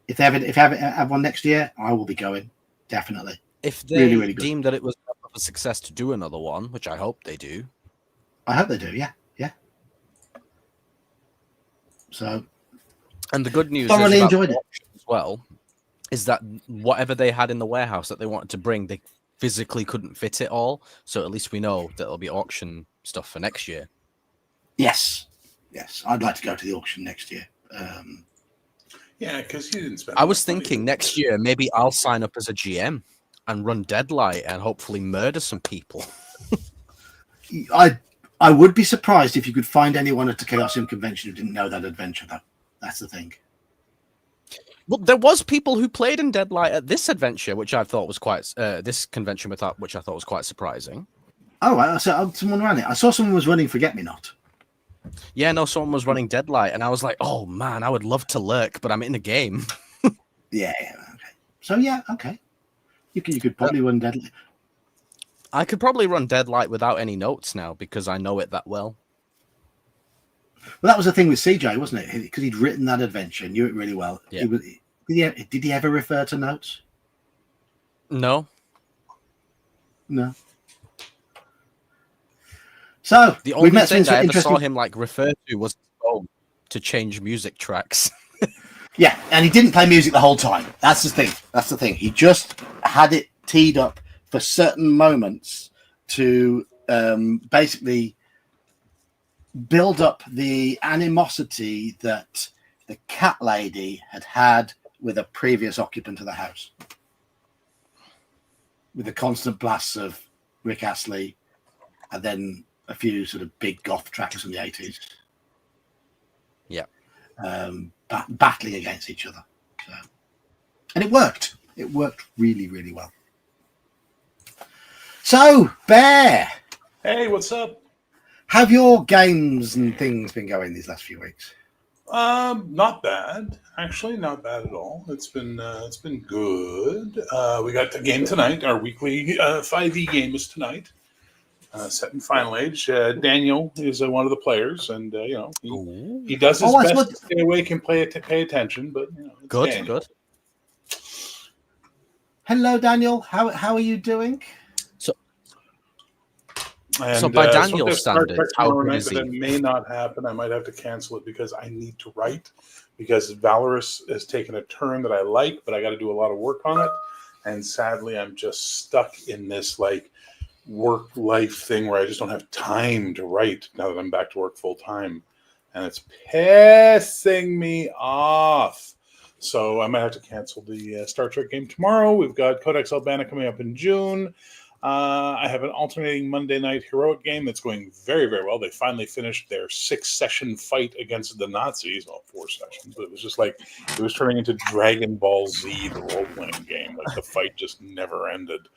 If they have one next year, I will be going, definitely. If they really deem that it was a success to do another one, which I hope they do. I hope they do, yeah. So, and the good news thoroughly enjoyed it as well is that whatever they had in the warehouse that they wanted to bring, they physically couldn't fit it all. So at least we know that there'll be auction stuff for next year. Yes, I'd like to go to the auction next year. Yeah, because you didn't spend. I was thinking next year maybe I'll sign up as a GM and run Deadlight and hopefully murder some people. I would be surprised if you could find anyone at the Chaosium convention who didn't know that adventure, though. That's the thing. Well, there was people who played in Deadlight at this adventure, which I thought was quite this convention which I thought was quite surprising. Oh, I saw someone ran it. I saw someone was running Forget Me Not. Yeah, no, someone was running Deadlight, and I was like, "Oh man, I would love to lurk, but I'm in the game." Yeah, okay. So okay. You could probably run Deadlight. I could probably run Deadlight without any notes now because I know it that well. Well, that was the thing with CJ, wasn't it? Because he'd written that adventure, knew it really well. Yeah. Did he ever refer to notes? No. So the only thing I ever saw him refer to was his phone to change music tracks. Yeah, and he didn't play music the whole time. That's the thing. He just had it teed up for certain moments to basically build up the animosity that the cat lady had with a previous occupant of the house, with the constant blasts of Rick Astley and then a few sort of big goth tracks from the 80s. Yeah. Battling against each other. So, and it worked. It worked really, really well. So, Bear. Hey, what's up? Have your games and things been going these last few weeks? Not bad. Actually, not bad at all. It's been good. We got the game tonight. Our weekly 5e game is tonight. Set in Final Age. Daniel is one of the players, and he does his best to stay awake and pay attention. But it's good, Daniel. good. Hello, Daniel. How are you doing? So by Daniel's standards, how good is he? That may not happen. I might have to cancel it because I need to write. Because Valorous has taken a turn that I like, but I got to do a lot of work on it. And sadly, I'm just stuck in this work life thing where I just don't have time to write now that I'm back to work full time, and it's pissing me off. So I might have to cancel the Star Trek game tomorrow. We've got Codex Albana coming up in June. I have an alternating Monday night heroic game that's going very, very well. They finally finished their 6-session fight against the Nazis. Well, 4 sessions, but it was just it was turning into Dragon Ball Z, the role-playing game. The fight just never ended.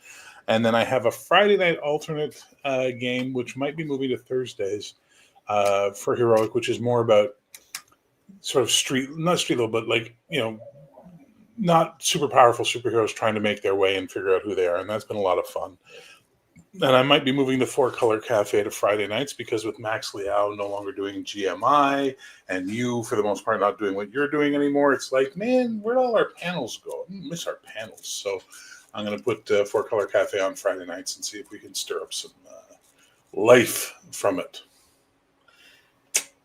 And then I have a Friday night alternate game, which might be moving to Thursdays for heroic, which is more about sort of not street level, but not super powerful superheroes trying to make their way and figure out who they are. And that's been a lot of fun. And I might be moving the 4-Color Cafe to Friday nights because with Max Liao no longer doing GMI and you, for the most part, not doing what you're doing anymore, it's man, where'd all our panels go? I miss our panels. So I'm going to put 4-Color Cafe on Friday nights and see if we can stir up some life from it.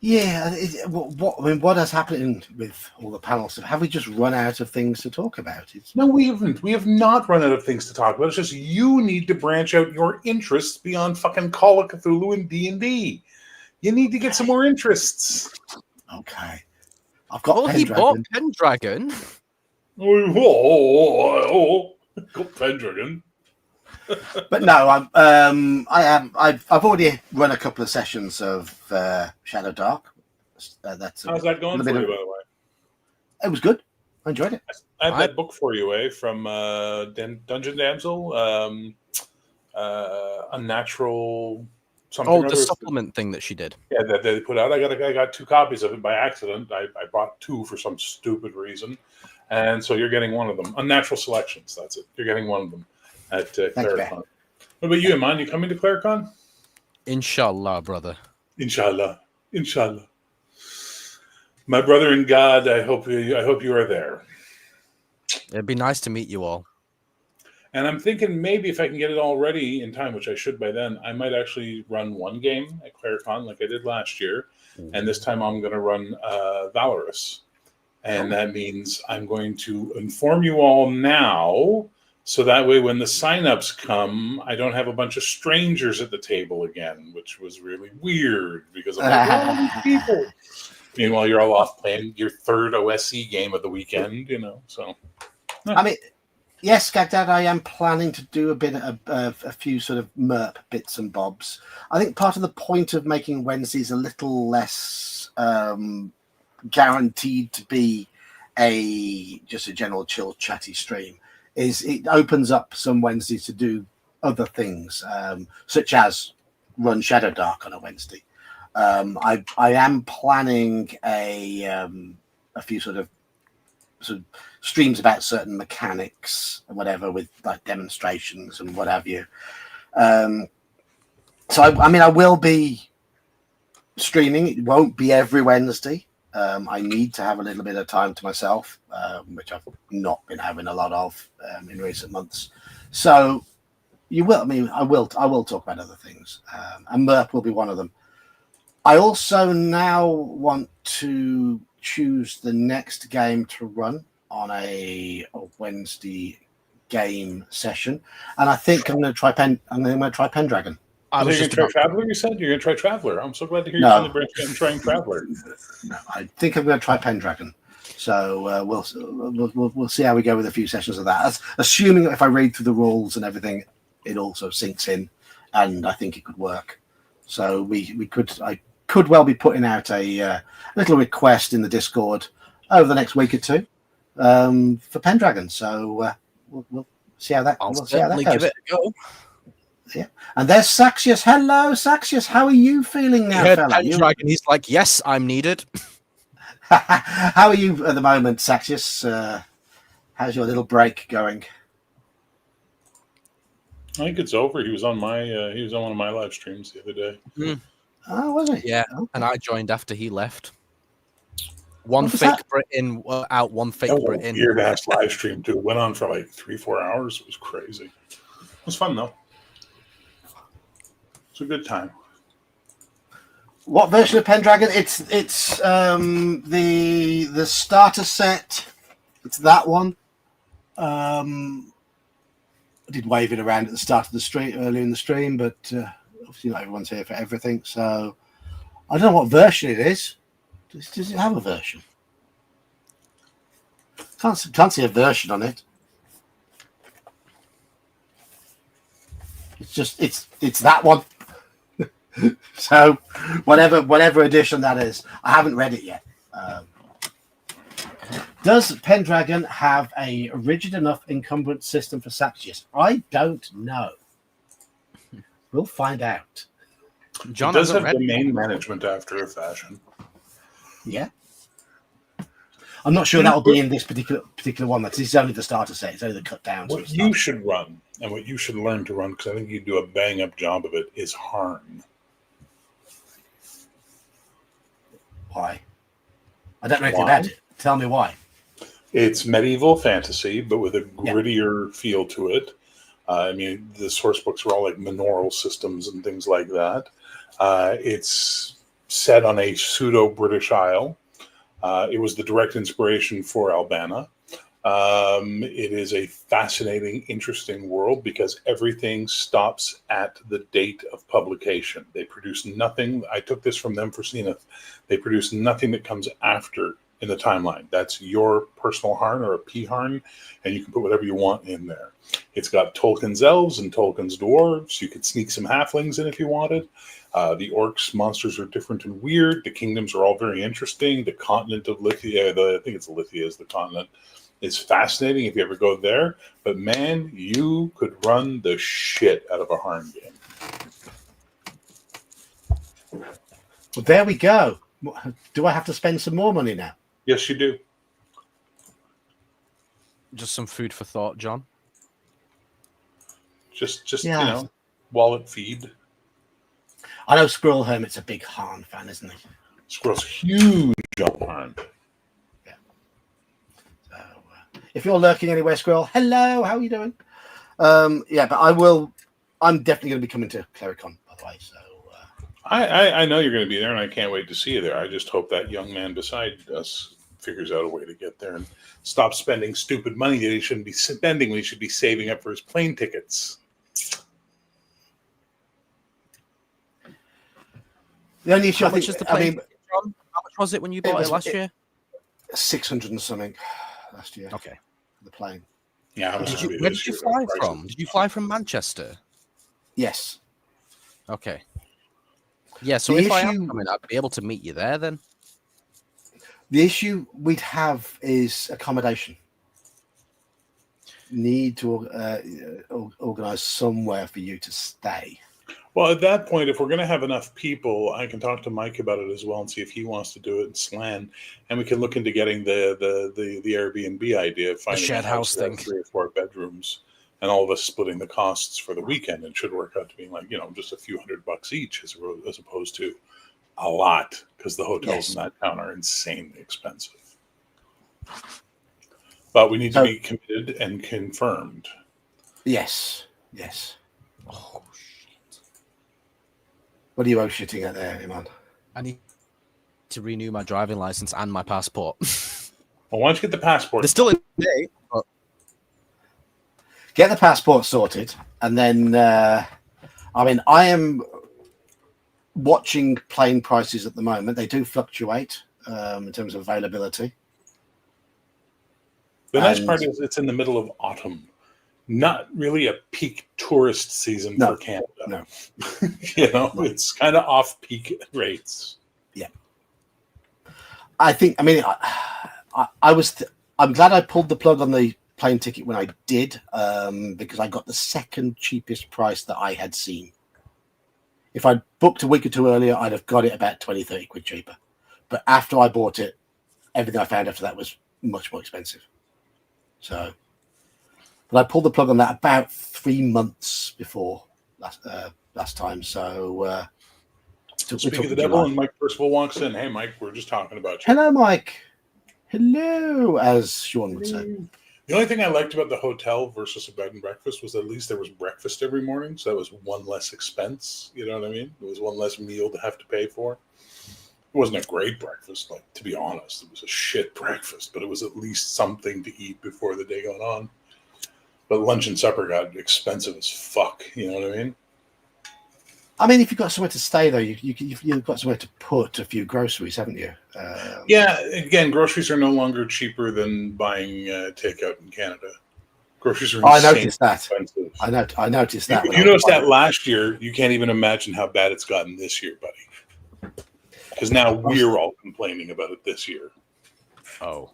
Yeah, what has happened with all the panels? Have we just run out of things to talk about? No, we haven't. We have not run out of things to talk about. It's just you need to branch out your interests beyond fucking Call of Cthulhu and D&D. You need to get some more interests. Okay. I've got Pendragon. Bought Pendragon. Got Pendragon. But no, I've already run a couple of sessions of Shadow Dark. How's that going for you, by the way? It was good. I enjoyed it. I have that book for you, from Dungeon Damsel, Unnatural something. Oh, the supplement thing that she did. Yeah, that they put out. I got 2 copies of it by accident. I bought 2 for some stupid reason, and so you're getting one of them. Unnatural Selections. That's it. You're getting one of them at Claricon. What about you, Iman? You coming to Claricon? Inshallah, brother. Inshallah. My brother in God, I hope you are there. It'd be nice to meet you all. And I'm thinking maybe if I can get it all ready in time, which I should by then, I might actually run one game at Claricon like I did last year. And this time I'm going to run Valorous. And that means I'm going to inform you all now, so that way when the signups come, I don't have a bunch of strangers at the table again, which was really weird because I'm like, all these people. Meanwhile, you're all off playing your 3rd OSC game of the weekend, so. I mean, yes, Gagdad, I am planning to do a bit of a few sort of MERP bits and bobs. I think part of the point of making Wednesdays a little less guaranteed to be just a general chill, chatty stream is it opens up some Wednesdays to do other things, such as run Shadow Dark on a Wednesday. I am planning a few sort of streams about certain mechanics and whatever, with demonstrations and what have you. So I will be streaming. It won't be every Wednesday. I need to have a little bit of time to myself, which I've not been having a lot of in recent months. So you will. I will talk about other things, and MERP will be one of them. I also now want to choose the next game to run on a Wednesday game session, and I think I'm going to try Pendragon. You're going to try Traveler, you said? You're going to try Traveler. I'm so glad to hear you finally branch out and trying Traveler. No, I think I'm going to try Pendragon. So we'll see how we go with a few sessions of that. Assuming if I read through the rules and everything, it also sinks in, and I think it could work. So I could well be putting out a little request in the Discord over the next week or two for Pendragon. So we'll see how that. I'll certainly give it a go. Yeah, and there's Saxius. Hello, Saxius. How are you feeling now, fella? Pendragon. He's like, yes, I'm needed. How are you at the moment, Saxius? How's your little break going? I think it's over. He was on one of my live streams the other day. Mm. Oh, was he? Yeah, okay. And I joined after he left. One fake Brit in, out, one fake Brit in. Weird ass live stream too. Went on for like 3-4 hours. It was crazy. It was fun though. It's a good time. What version of Pendragon? It's the starter set. It's that one. I did wave it around at the start of the stream earlier in the stream, but obviously not everyone's here for everything. So I don't know what version it is. Does it have a version? Can't see a version on it. It's just it's that one. So whatever edition that is, I haven't read it yet. Does Pendragon have a rigid enough encumbrance system for Saxius? I don't know. We'll find out. John does have domain management after a fashion. Yeah. I'm not sure that'll be in this particular one. It's only the starter set. It's only the cut down. What you should run and what you should learn to run, because I think you do a bang up job of it, is Harn. Why? I don't know anything about it. Tell me why. It's medieval fantasy, but with a grittier feel to it. I mean, the source books are all like manorial systems and things like that. It's set on a pseudo-British isle. It was the direct inspiration for Albana. It is a fascinating, interesting world because everything stops at the date of publication. They produce nothing. I took this from them for Zenith. They produce nothing that comes after in the timeline. That's your personal Harn or a P-Harn, and you can put whatever you want in there. It's got Tolkien's elves and Tolkien's dwarves. You could sneak some halflings in if you wanted. The orcs monsters are different and weird. The kingdoms are all very interesting. The continent of Lithia, I think it's Lithia is the continent, is fascinating if you ever go there. But man, you could run the shit out of a Harn game. Well, there we go. Do I have to spend some more money now? Yes, you do. Just some food for thought, John. Just you know, wallet feed. I know Squirrel Hermit's a big Harn fan, isn't he? Squirrel's huge on Harn. Yeah. So, if you're lurking anywhere, Squirrel, hello, how are you doing? Yeah, but I'm definitely going to be coming to Clericon, by the way. So I know you're going to be there, and I can't wait to see you there. I just hope that young man beside us figures out a way to get there and stop spending stupid money that he shouldn't be spending when he should be saving up for his plane tickets. The only issue, how much was it when you bought it last year? 600 and something last year. Okay. The plane. Yeah. Where did you fly from? Did you fly from Manchester? Yes. Okay. Yeah, so if I am coming, I'd be able to meet you there then. The issue we'd have is accommodation. Need to organise somewhere for you to stay. Well, at that point, if we're going to have enough people, I can talk to Mike about it as well and see if he wants to do it in Slan, and we can look into getting the Airbnb idea of finding a shared house thing, 3 or 4 bedrooms, and all of us splitting the costs for the weekend. It should work out to being like just a few $100 each, as opposed to a lot, because the hotels in that town are insanely expensive. But we need to be committed and confirmed. Yes. Oh, shit. What are you shitting at there, Iman? I need to renew my driving license and my passport. Well, why don't you get the passport? They're still in date. But... Get the passport sorted, and then, I am watching plane prices at the moment. They do fluctuate in terms of availability. The nice part is it's in the middle of autumn. Not really a peak tourist season for Canada. No. It's kind of off-peak rates. Yeah. I'm glad I pulled the plug on the plane ticket when I did, because I got the second cheapest price that I had seen. If I'd booked a week or two earlier, I'd have got it about 20, 30 quid cheaper. But after I bought it, everything I found after that was much more expensive. So, but I pulled the plug on that about 3 months before last time. So, speak of the devil, and Mike Percival walks in. Hey, Mike, we're just talking about you. Hello, Mike. Hello, as Sean would say. The only thing I liked about the hotel versus a bed and breakfast was at least there was breakfast every morning, so that was one less expense. You know what I mean? It was one less meal to have to pay for. It wasn't a great breakfast, like, to be honest. It was a shit breakfast, but it was at least something to eat before the day got on. But lunch and supper got expensive as fuck. You know what I mean? I mean, if you've got somewhere to stay, though, you've got somewhere to put a few groceries, haven't you? Yeah, again, groceries are no longer cheaper than buying takeout in Canada. Groceries are I noticed that. Expensive. I noticed that. You noticed that last year. You can't even imagine how bad it's gotten this year, buddy. Because now we're all complaining about it this year. Oh.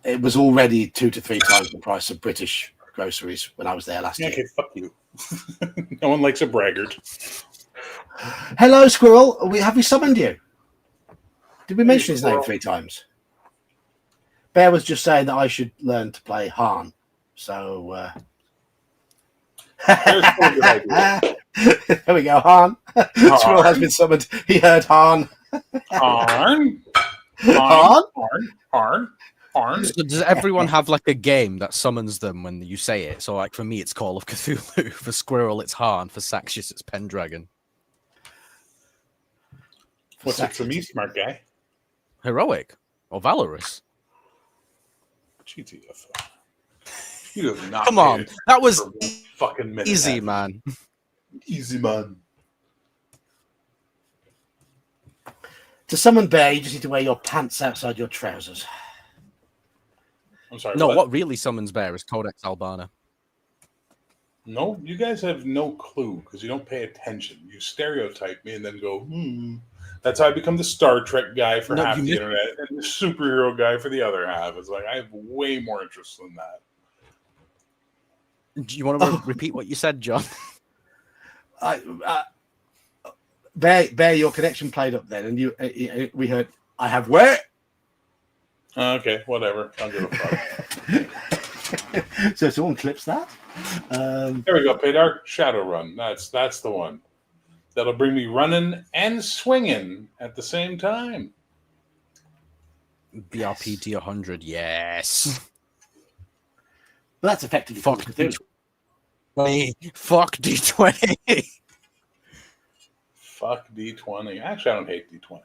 It was already 2 to 3 times the price of British groceries when I was there last year. Okay, fuck you. No one likes a braggart. Hello, Squirrel. Have we summoned you? Did we mention his name 3 times? Bear was just saying that I should learn to play Han. So, there we go, Han. Squirrel has been summoned. He heard Han. Han. So does everyone have like a game that summons them when you say it? So like for me, it's Call of Cthulhu. For Squirrel, it's Han. For Saxius, it's Pendragon. What's it for me, smart guy? Heroic or valorous? GTFO. You have not. Come on, that was fucking minute easy, man. Easy, man. To summon Bear, you just need to wear your pants outside your trousers. I'm sorry. No, what really summons Bear is Codex Albana. No, you guys have no clue because you don't pay attention. You stereotype me and then go, That's how I become the Star Trek guy for half the internet and the superhero guy for the other half. It's like I have way more interest than that. Do you want to repeat what you said, John? Bear, your connection played up then, and we heard, I have where? Okay, whatever. I'll give a fuck. So someone clips that. There we go, Pedar. Shadowrun. That's the one. That'll bring me running and swinging at the same time. BRP D100, yes. Well, that's effectively fuck D20. Fuck D20. Fuck D20. Actually, I don't hate D20.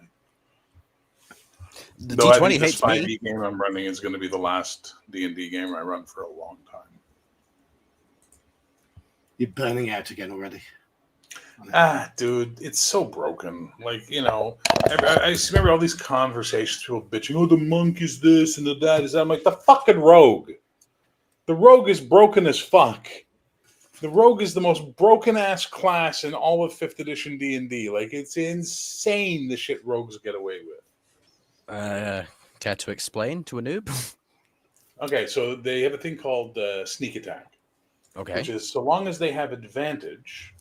The Though D20 I think hates this 5e me. game I'm running is going to be the last D&D game I run for a long time. You're burning out again already. Dude, it's so broken. Like, you know, I remember all these conversations, people bitching, oh, the monk is this and the that is that. I'm like, the fucking rogue. The rogue is broken as fuck. The rogue is the most broken-ass class in all of 5th edition D&D. Like, it's insane the shit rogues get away with. Care to explain to a noob? Okay, so they have a thing called sneak attack. Okay. Which is, so long as they have advantage,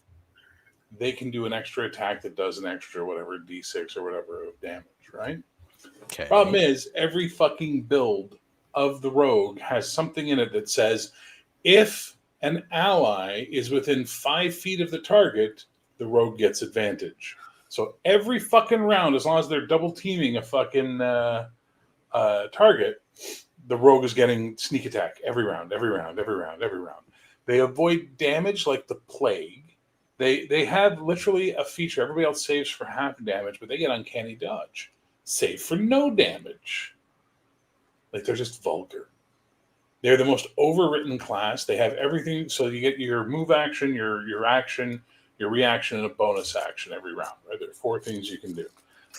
they can do an extra attack that does an extra whatever d6 or whatever of damage, right? Okay. Problem is, every fucking build of the rogue has something in it that says, if an ally is within 5 feet of the target, the rogue gets advantage. So every fucking round, as long as they're double teaming a fucking target, the rogue is getting sneak attack every round. They avoid damage like the plague. They have literally a feature. Everybody else saves for half damage, but they get uncanny dodge. Save for no damage. Like, they're just vulgar. They're the most overwritten class. They have everything. So you get your move action, your action, your reaction, and a bonus action every round. Right? There are 4 things you can do.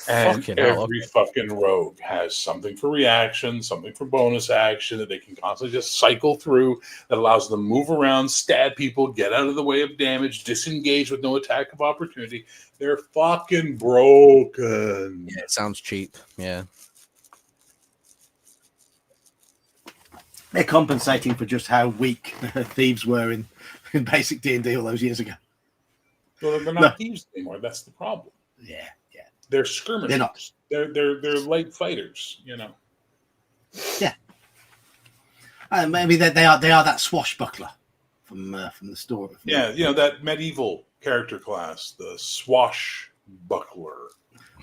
And every fucking rogue has something for reaction, something for bonus action that they can constantly just cycle through that allows them to move around, stab people, get out of the way of damage, disengage with no attack of opportunity. They're fucking broken. Yeah, it sounds cheap. Yeah. They're compensating for just how weak thieves were in basic D&D all those years ago. Well, they're not thieves anymore. That's the problem. Yeah. They're skirmishers. They're light fighters, you know. Yeah. Maybe they are that swashbuckler from the story. Yeah, that medieval character class, the swashbuckler.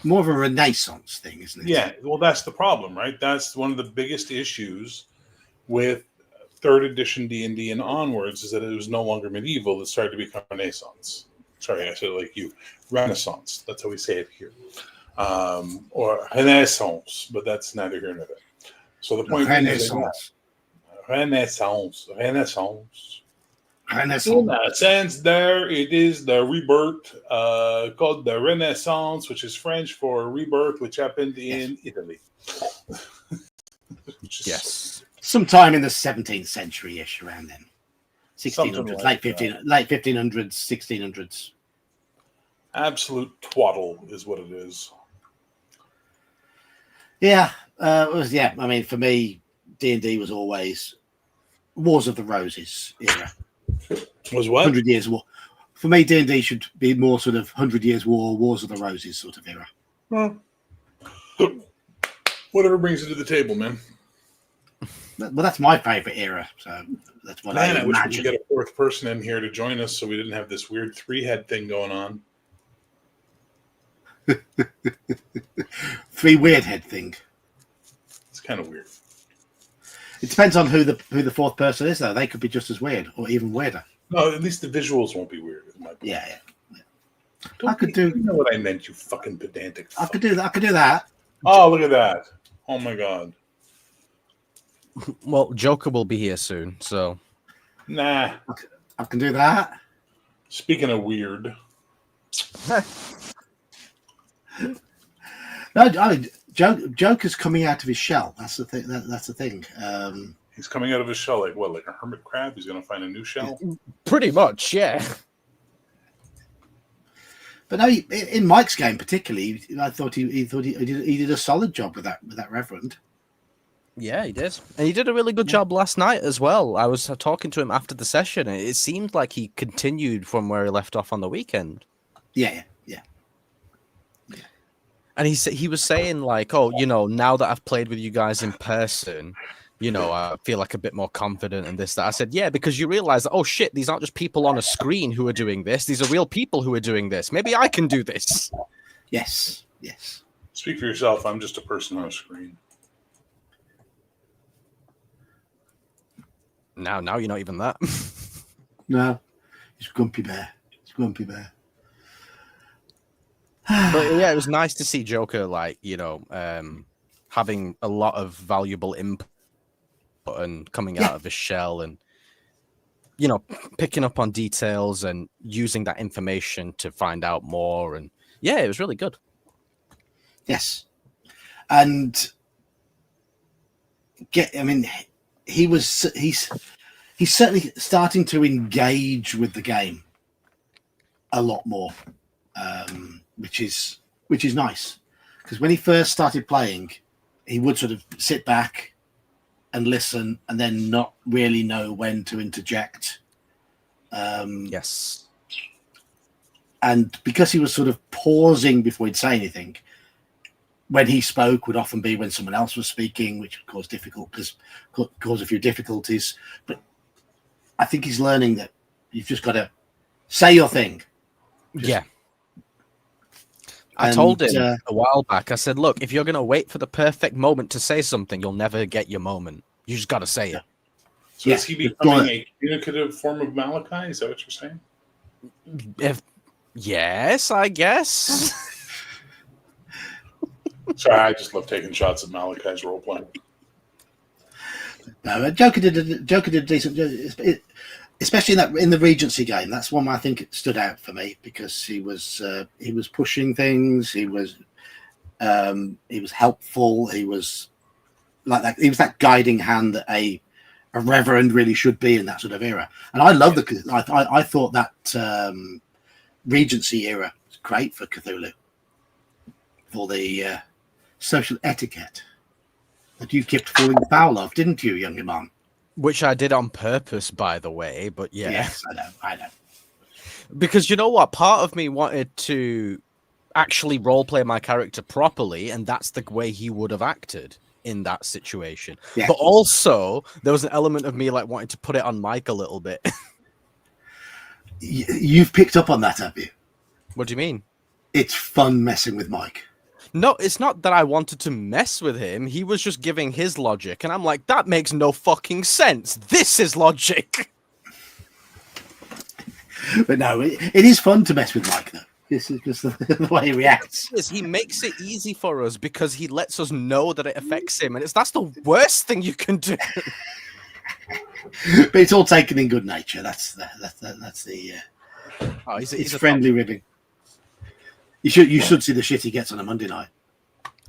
More of a Renaissance thing, isn't it? Yeah, well, that's the problem, right? That's one of the biggest issues with third edition D&D and onwards, is that it was no longer medieval. It started to become Renaissance. Sorry, I said it like you. Renaissance. That's how we say it here. Or Renaissance, but that's neither here nor there. So the point is Renaissance. In a sense, there it is the rebirth called the Renaissance, which is French for rebirth, which happened in Italy. Yes. Sometime in the 17th century-ish, around then. 1600s, Like late 1500s, 1600s. Absolute twaddle is what it is. Yeah. I mean, for me, D&D was always Wars of the Roses era. Was what? 100 Years War. For me, D&D should be more sort of 100 Years War, Wars of the Roses sort of era. Well, whatever brings it to the table, man. Well, that's my favorite era, so that's what I wish we imagine. could get a fourth person in here to join us so we didn't have this weird three-head thing going on. Three weird head thing. It's kind of weird. It depends on who the fourth person is, though. They could be just as weird or even weirder. No, at least the visuals won't be weird. Yeah. I could do. You know what I meant, you fucking pedantic. I could do that. Oh, look at that! Oh my god. Well, Joker will be here soon, so. Nah. I can do that. Speaking of weird. No, I mean, Joker's coming out of his shell. That's the thing. That's the thing. He's coming out of his shell like what? Like a hermit crab? He's going to find a new shell? Pretty much, yeah. But no, in Mike's game particularly, I thought he did a solid job with that Reverend. Yeah, he did. And he did a really good job last night as well. I was talking to him after the session, and it seemed like he continued from where he left off on the weekend. Yeah. And he was saying, like, oh, now that I've played with you guys in person, I feel like a bit more confident and this, that. I said, yeah, because you realize that, oh, shit, these aren't just people on a screen who are doing this. These are real people who are doing this. Maybe I can do this. Yes. Speak for yourself. I'm just a person on a screen. Now you're not even that. No, he's Grumpy Bear. But yeah, it was nice to see Joker, like, having a lot of valuable input and coming out of his shell and, picking up on details and using that information to find out more. And yeah, it was really good. Yes. And he's certainly starting to engage with the game a lot more, which is nice, because when he first started playing, he would sort of sit back and listen and then not really know when to interject. Yes. And because he was sort of pausing before he'd say anything, when he spoke would often be when someone else was speaking, which would cause a few difficulties. But I think he's learning that you've just got to say your thing. Yeah. I told him a while back, I said, look, if you're going to wait for the perfect moment to say something, you'll never get your moment. You just got to say it. So is he becoming a communicative form of Malachi? Is that what you're saying? Yes, I guess. Sorry, I just love taking shots at Malachi's role playing. No, Joker did a decent job, especially in the Regency game. That's one I think it stood out for me, because he was pushing things. He was helpful. He was like that. He was that guiding hand that a reverend really should be in that sort of era. And I love I thought that Regency era was great for Cthulhu, for the social etiquette that you kept falling foul of, didn't you, young man? Which I did on purpose, by the way, but yeah. Yes, I know. Because you know what? Part of me wanted to actually roleplay my character properly, and that's the way he would have acted in that situation. Yeah. But also, there was an element of me like wanting to put it on Mike a little bit. You've picked up on that, have you? What do you mean? It's fun messing with Mike. No, it's not that I wanted to mess with him. He was just giving his logic, and I'm like, that makes no fucking sense. This is logic. But no, it is fun to mess with Mike, though. This is just the way he reacts. He makes it easy for us because he lets us know that it affects him, and that's the worst thing you can do. But it's all taken in good nature. That's the. He's friendly ribbing. You should see the shit he gets on a Monday night.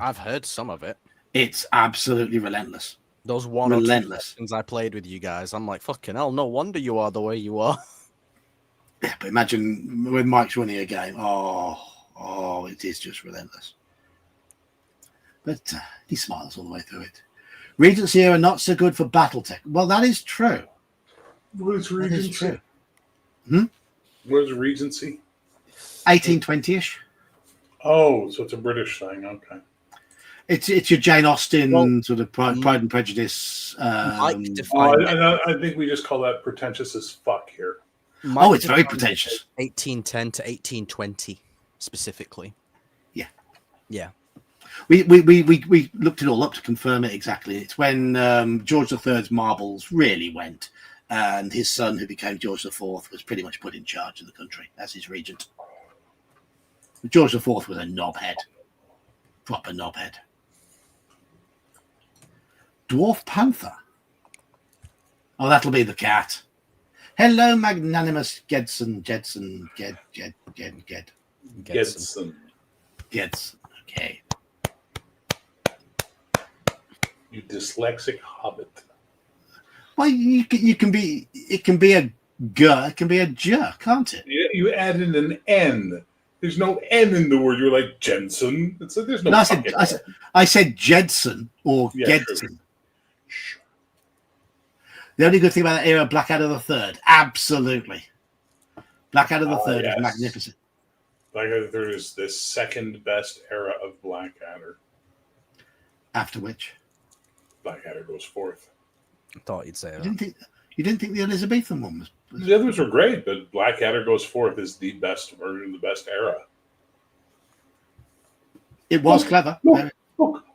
I've heard some of it. It's absolutely relentless. Those one or two sessions I played with you guys, I'm like, fucking hell, no wonder you are the way you are. Yeah, but imagine when Mike's running a game. Oh, it is just relentless. But he smiles all the way through it. Regency are not so good for BattleTech. Well, that is true. What is Regency? That is true. What is Regency? 1820-ish. Oh, so it's a British thing. Okay. It's your Jane Austen sort of Pride and Prejudice. I think we just call that pretentious as fuck here. It's very pretentious. 1810 to 1820 specifically. Yeah. We looked it all up to confirm it exactly. It's when George III's marbles really went, and his son, who became George IV, was pretty much put in charge of the country as his regent. George IV was a knobhead, proper knobhead. Dwarf Panther. Oh, that'll be the cat. Hello, magnanimous Gedson. Gedson. Okay. You dyslexic hobbit. Well, you can be. It can be a gur. It can be a jer, can't it? Yeah, you added an N. There's no N in the word. You're like Jensen. It's like there's no. I said Jedson or Gedson. Sure. The only good thing about that era, Blackadder III, absolutely. Blackadder III is magnificent. Blackadder III is the second best era of Blackadder. After which, Blackadder goes fourth. I thought you'd say that. You didn't think the Elizabethan one was? The others were great, but Blackadder goes fourth is the best version, the best era. It was clever. Look,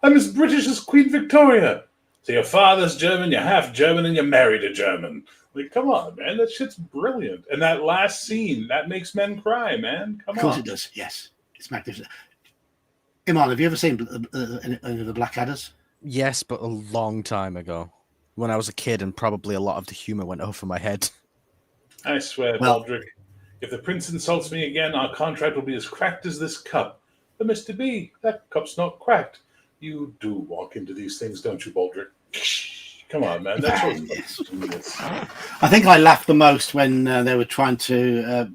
I'm as British as Queen Victoria. So your father's German, you're half German, and you're married a German. Like, come on, man. That shit's brilliant. And that last scene, that makes men cry, man. Come on. Of course it does, yes. It's magnificent. Iman, have you ever seen any of the Blackadders? Yes, but a long time ago. When I was a kid, and probably a lot of the humor went over my head. I swear, Baldric, if the prince insults me again, our contract will be as cracked as this cup. But Mr. B, that cup's not cracked. You do walk into these things, don't you, Baldric? Come on, man. That's yes. I think I laughed the most when they were trying to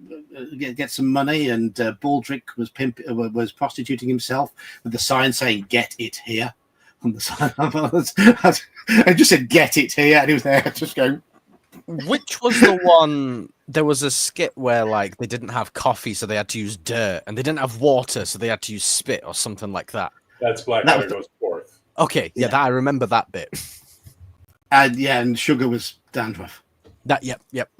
get some money, and Baldric was prostituting himself with the sign saying "Get it here." On the sign, I just said "Get it here," and he was there just going. Which was the one? There was a skit where like they didn't have coffee, so they had to use dirt, and they didn't have water, so they had to use spit or something like that. That's Blackadder goes fourth. Okay, yeah. I remember that bit. And sugar was dandruff. Yep.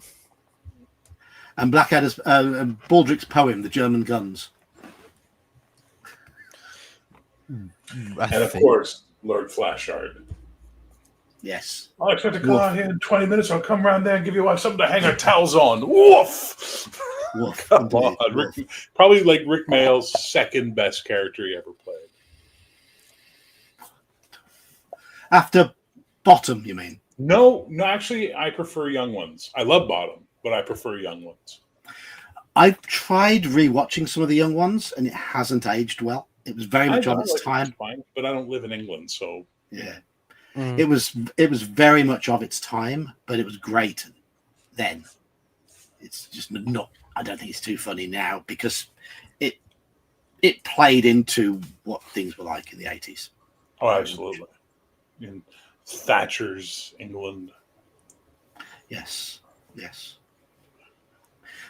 And Blackadder's Baldric's poem, "The German Guns." And of course, Lord Flashard. Yes. I'll expect a car here in 20 minutes. I'll come around there and give your wife something to hang her towels on. Woof! Come on. Probably like Rick Mayall's second best character he ever played. After Bottom, you mean? No, actually, I prefer Young Ones. I love Bottom, but I prefer Young Ones. I've tried rewatching some of the Young Ones, and it hasn't aged well. It was very much of its time. Fine, but I don't live in England, so... Yeah. It was very much of its time, but it was great then. It's just not. I don't think it's too funny now because it played into what things were like in the 80s. Oh, absolutely. In Thatcher's England. Yes.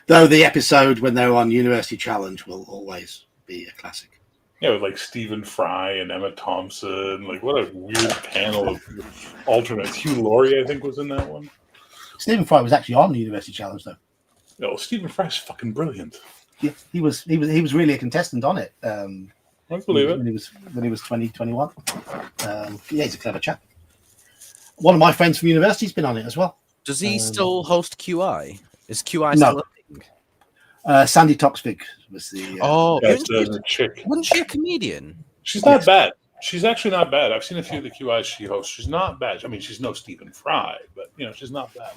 Though the episode when they were on University Challenge will always be a classic. Yeah, with like Stephen Fry and Emma Thompson. Like, what a weird panel of alternates. Hugh Laurie, I think, was in that one. Stephen Fry was actually on the University Challenge, though. No, Stephen Fry's fucking brilliant. Yeah, he was really a contestant on it. I believe it. When he was 21. Yeah, he's a clever chap. One of my friends from university's been on it as well. Does he still host QI? Is QI no. still a thing? Sandy Toksvig was the. That's the chick. Wasn't she a comedian? She's not bad. She's actually not bad. I've seen a few of the QIs she hosts. She's not bad. I mean, she's no Stephen Fry, but she's not bad.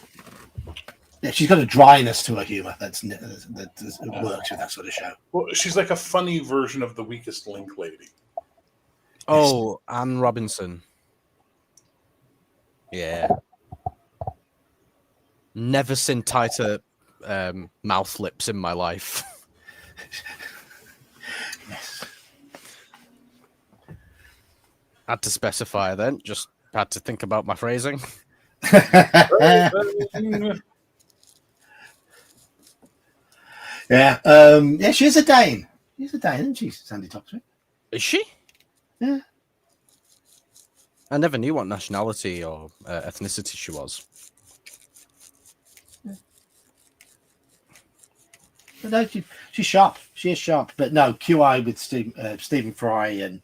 Yeah, she's got a dryness to her humor that works with that sort of show. Well, she's like a funny version of the Weakest Link lady. Oh, Anne Robinson. Yeah. Never seen tighter mouth lips in my life. Yes. Had to specify then. Just had to think about my phrasing. Yeah. Yeah, she's a Dane. She's a Dane, isn't she, Sandy Toksvig? Is she? Yeah. I never knew what nationality or ethnicity she was. But no, she's sharp. She is sharp. But no, QI with Stephen Fry and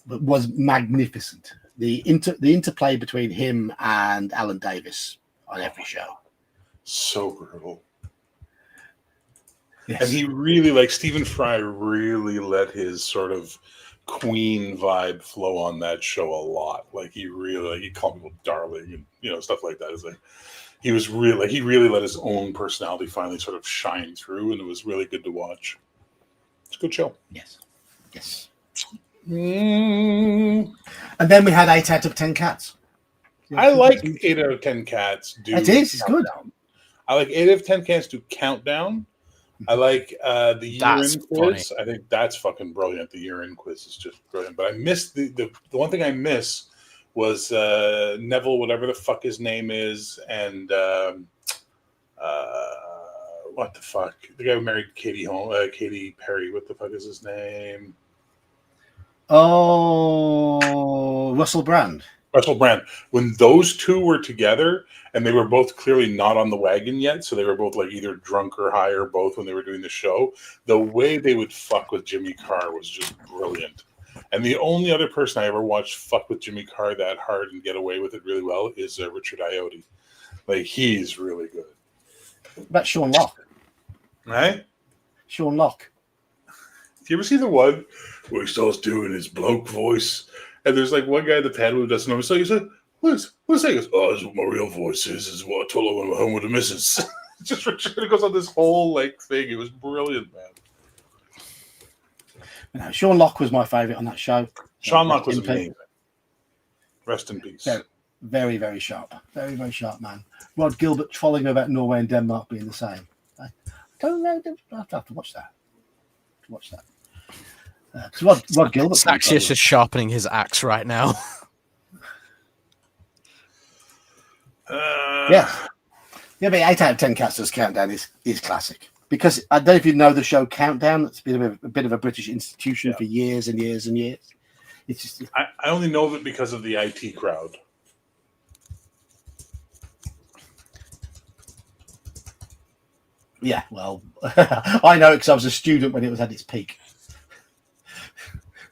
was magnificent. The interplay between him and Alan Davis on every show. So brutal. Yes. And he really, Stephen Fry really let his sort of Queen vibe flow on that show a lot. Like he called people darling and stuff like that. It's like he really let his own personality finally sort of shine through, and it was really good to watch. It's a good show. Yes. And then we had 8 out of 10 cats. I like 8 out of 10 cats do it's good. I like 8 out of 10 cats do countdown. I like the year-in quiz. Funny. I think that's fucking brilliant. The year-in quiz is just brilliant. But I missed the one thing I miss was Neville, whatever the fuck his name is, and what the fuck? The guy who married Katie Perry. What the fuck is his name? Oh, Russell Brand. Russell Brand. When those two were together, and they were both clearly not on the wagon yet, so they were both either drunk or high or both when they were doing the show, the way they would fuck with Jimmy Carr was just brilliant. And the only other person I ever watched fuck with Jimmy Carr that hard and get away with it really well is Richard Ayoade. He's really good. What about Sean Locke? Right? Sean Locke. Do you ever see the one where he starts doing his bloke voice? And there's one guy in the panel who doesn't know. So he said, What's that? He goes, this is what my real voice is. This is what I told her when I'm home with the missus. Just Richard goes on this whole thing. It was brilliant, man. Sean Locke was my favourite on that show. Sean Locke was amazing. Rest in peace. Very, very sharp. Very, very sharp man. Rod Gilbert trolling about Norway and Denmark being the same. I don't know. I have to watch that. Rod Gilbert. Saxius is sharpening his axe right now. Yeah, but 8 out of 10 cats does countdown is classic. Because I don't know if you know the show Countdown. It's been a bit of a British institution for years and years and years. It's just I only know of it because of the IT crowd. Yeah, well, I know it because I was a student when it was at its peak.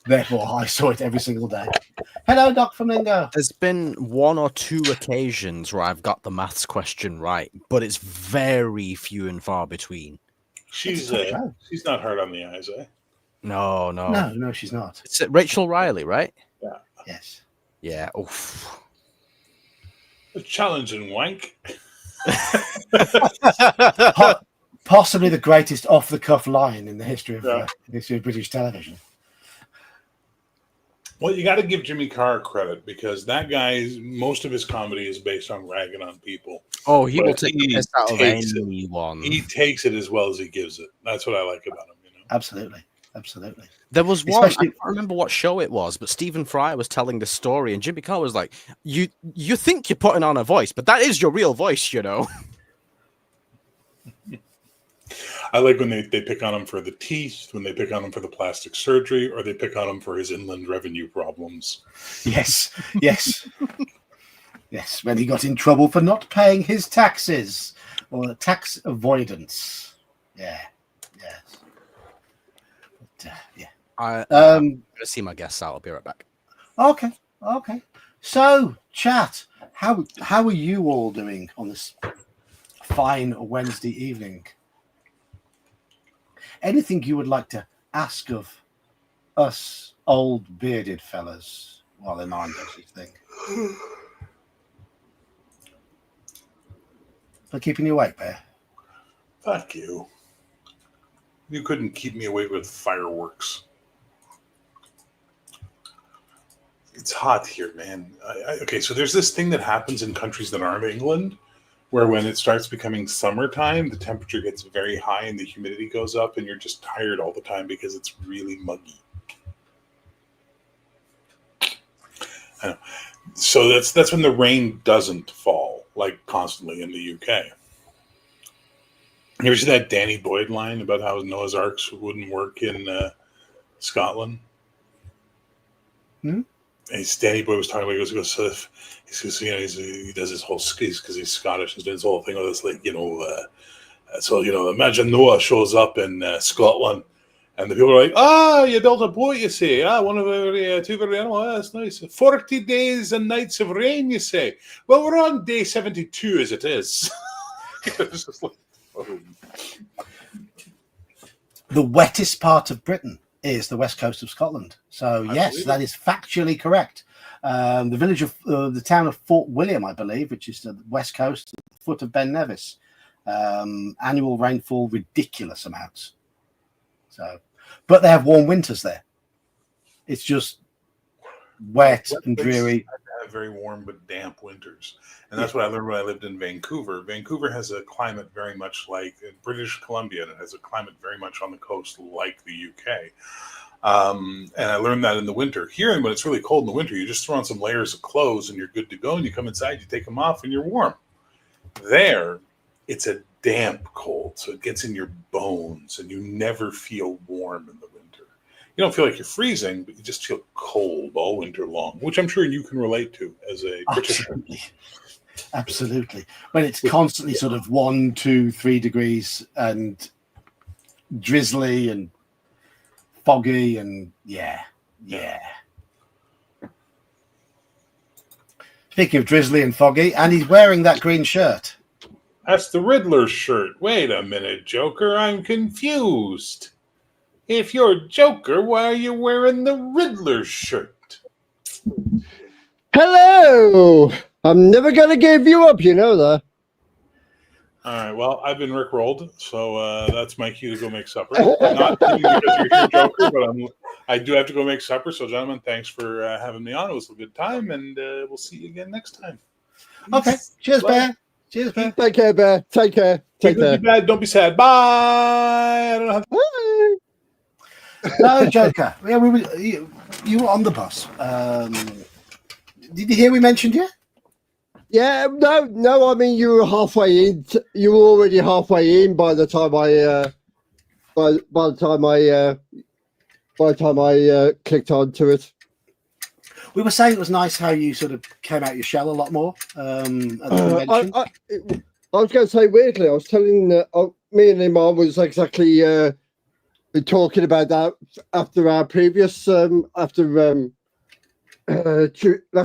Therefore, I saw it every single day. Hello, Doc Flamingo. There's been 1 or 2 occasions where I've got the maths question right, but it's very few and far between. She's not hard on the eyes, eh? No, she's not. It's Rachel Riley, right? Yeah. Yes. Yeah. Oof. A challenging wank. Possibly the greatest off-the-cuff line in the history of British television. Well, you got to give Jimmy Carr credit because that most of his comedy is based on ragging on people. Oh, he will take the piss out of anyone. He takes it as well as he gives it. That's what I like about him. Absolutely. There was one, I can't remember what show it was, but Stephen Fry was telling the story, and Jimmy Carr was like, "You think you're putting on a voice, but that is your real voice, you know." I like when they pick on him for the teeth, when they pick on him for the plastic surgery, or they pick on him for his inland revenue problems. Yes. Yes, when he got in trouble for not paying his taxes or tax avoidance. Yeah. Yes. But, yeah. I'm going to see my guests out. I'll be right back. Okay. So, chat, how are you all doing on this fine Wednesday evening? Anything you would like to ask of us old bearded fellas while the man does his thing? For keeping you awake, Bear? Fuck you. You couldn't keep me awake with fireworks. It's hot here, man. Okay, so there's this thing that happens in countries that aren't England, where when it starts becoming summertime, the temperature gets very high and the humidity goes up, and you're just tired all the time because it's really muggy. I know. So that's when the rain doesn't fall, like constantly in the UK. You ever see that Danny Boyd line about how Noah's Arks wouldn't work in Scotland? Hmm? And Danny Boyd was talking about, he goes, you know, he does his whole skis because he's Scottish. He's doing his whole thing with this, like, so, imagine Noah shows up in Scotland and the people are like, you built a boat, you say. One of our two very animals. That's nice. 40 days and nights of rain, you say. Well, we're on day 72 as it is. It's just like, The wettest part of Britain is the west coast of Scotland. So, yes, that is factually correct. The town of Fort William, I believe, which is the west coast, at the foot of Ben Nevis. Annual rainfall, ridiculous amounts. So, but they have warm winters there. It's just wet and dreary. Have very warm but damp winters, and that's what I learned when I lived in Vancouver. Vancouver has a climate very much like British Columbia, and it has a climate very much on the coast like the UK. And I learned that in the winter. Here, when it's really cold in the winter, you just throw on some layers of clothes and you're good to go. And you come inside, you take them off, and you're warm. There, it's a damp cold, so it gets in your bones, and you never feel warm in the winter. You don't feel like you're freezing, but you just feel cold all winter long, which I'm sure you can relate to as a British. Absolutely. When it's constantly sort of 1, 2, 3 degrees and drizzly and foggy and yeah. Speaking of drizzly and foggy, and he's wearing that green shirt. That's the Riddler shirt. Wait a minute, Joker. I'm confused. If you're Joker, why are you wearing the Riddler shirt? Hello! I'm never going to give you up, you know that. All right, well, I've been Rickrolled, so that's my cue to go make supper. Not because you're here, Joker, but I do have to go make supper. So, gentlemen, thanks for having me on. It was a good time, and we'll see you again next time. Okay. Cheers, Bear. Cheers, Bear. Take care, Bear. Take care. Take care. Be bad. Don't be sad. Bye. I don't have. Bye. No, Joker. Yeah, you were on the bus. Did you hear we mentioned you? Yeah, no. I mean, you were halfway in. You were already halfway in by the time I clicked onto it. We were saying it was nice how you sort of came out your shell a lot more. I was going to say weirdly. I was telling me and Iman was exactly been talking about that after our previous last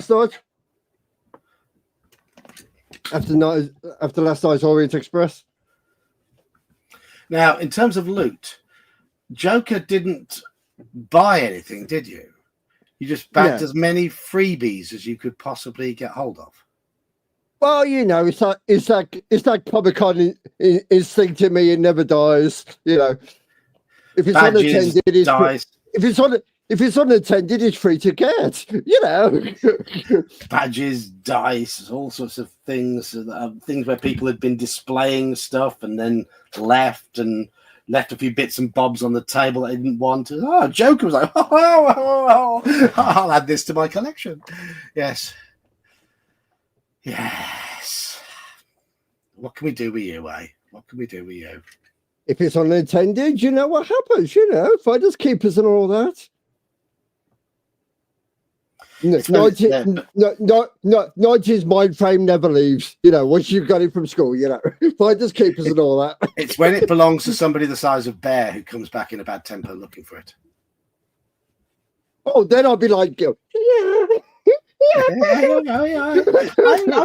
night. After last night's Orient Express. Now, in terms of loot, Joker didn't buy anything, did you? You just bagged as many freebies as you could possibly get hold of. Well, you know, it's that Comic-Con instinct in me. It never dies. You know, if it's Badges, unattended, dice. If it's unattended, it's free to get. You know, badges, dice, all sorts of things. Things where people had been displaying stuff and then left a few bits and bobs on the table that they didn't want. Oh, Joker was like, I'll add this to my collection. Yes. What can we do with you, eh? What can we do with you? if it's unintended, you know what happens. You know, finders keepers and all that. No, 90's mind frame never leaves. You know, once you've got it from school, you know, finders keepers and all that. It's when it belongs to somebody the size of Bear who comes back in a bad temper looking for it. Oh, then I'll be like, yeah. I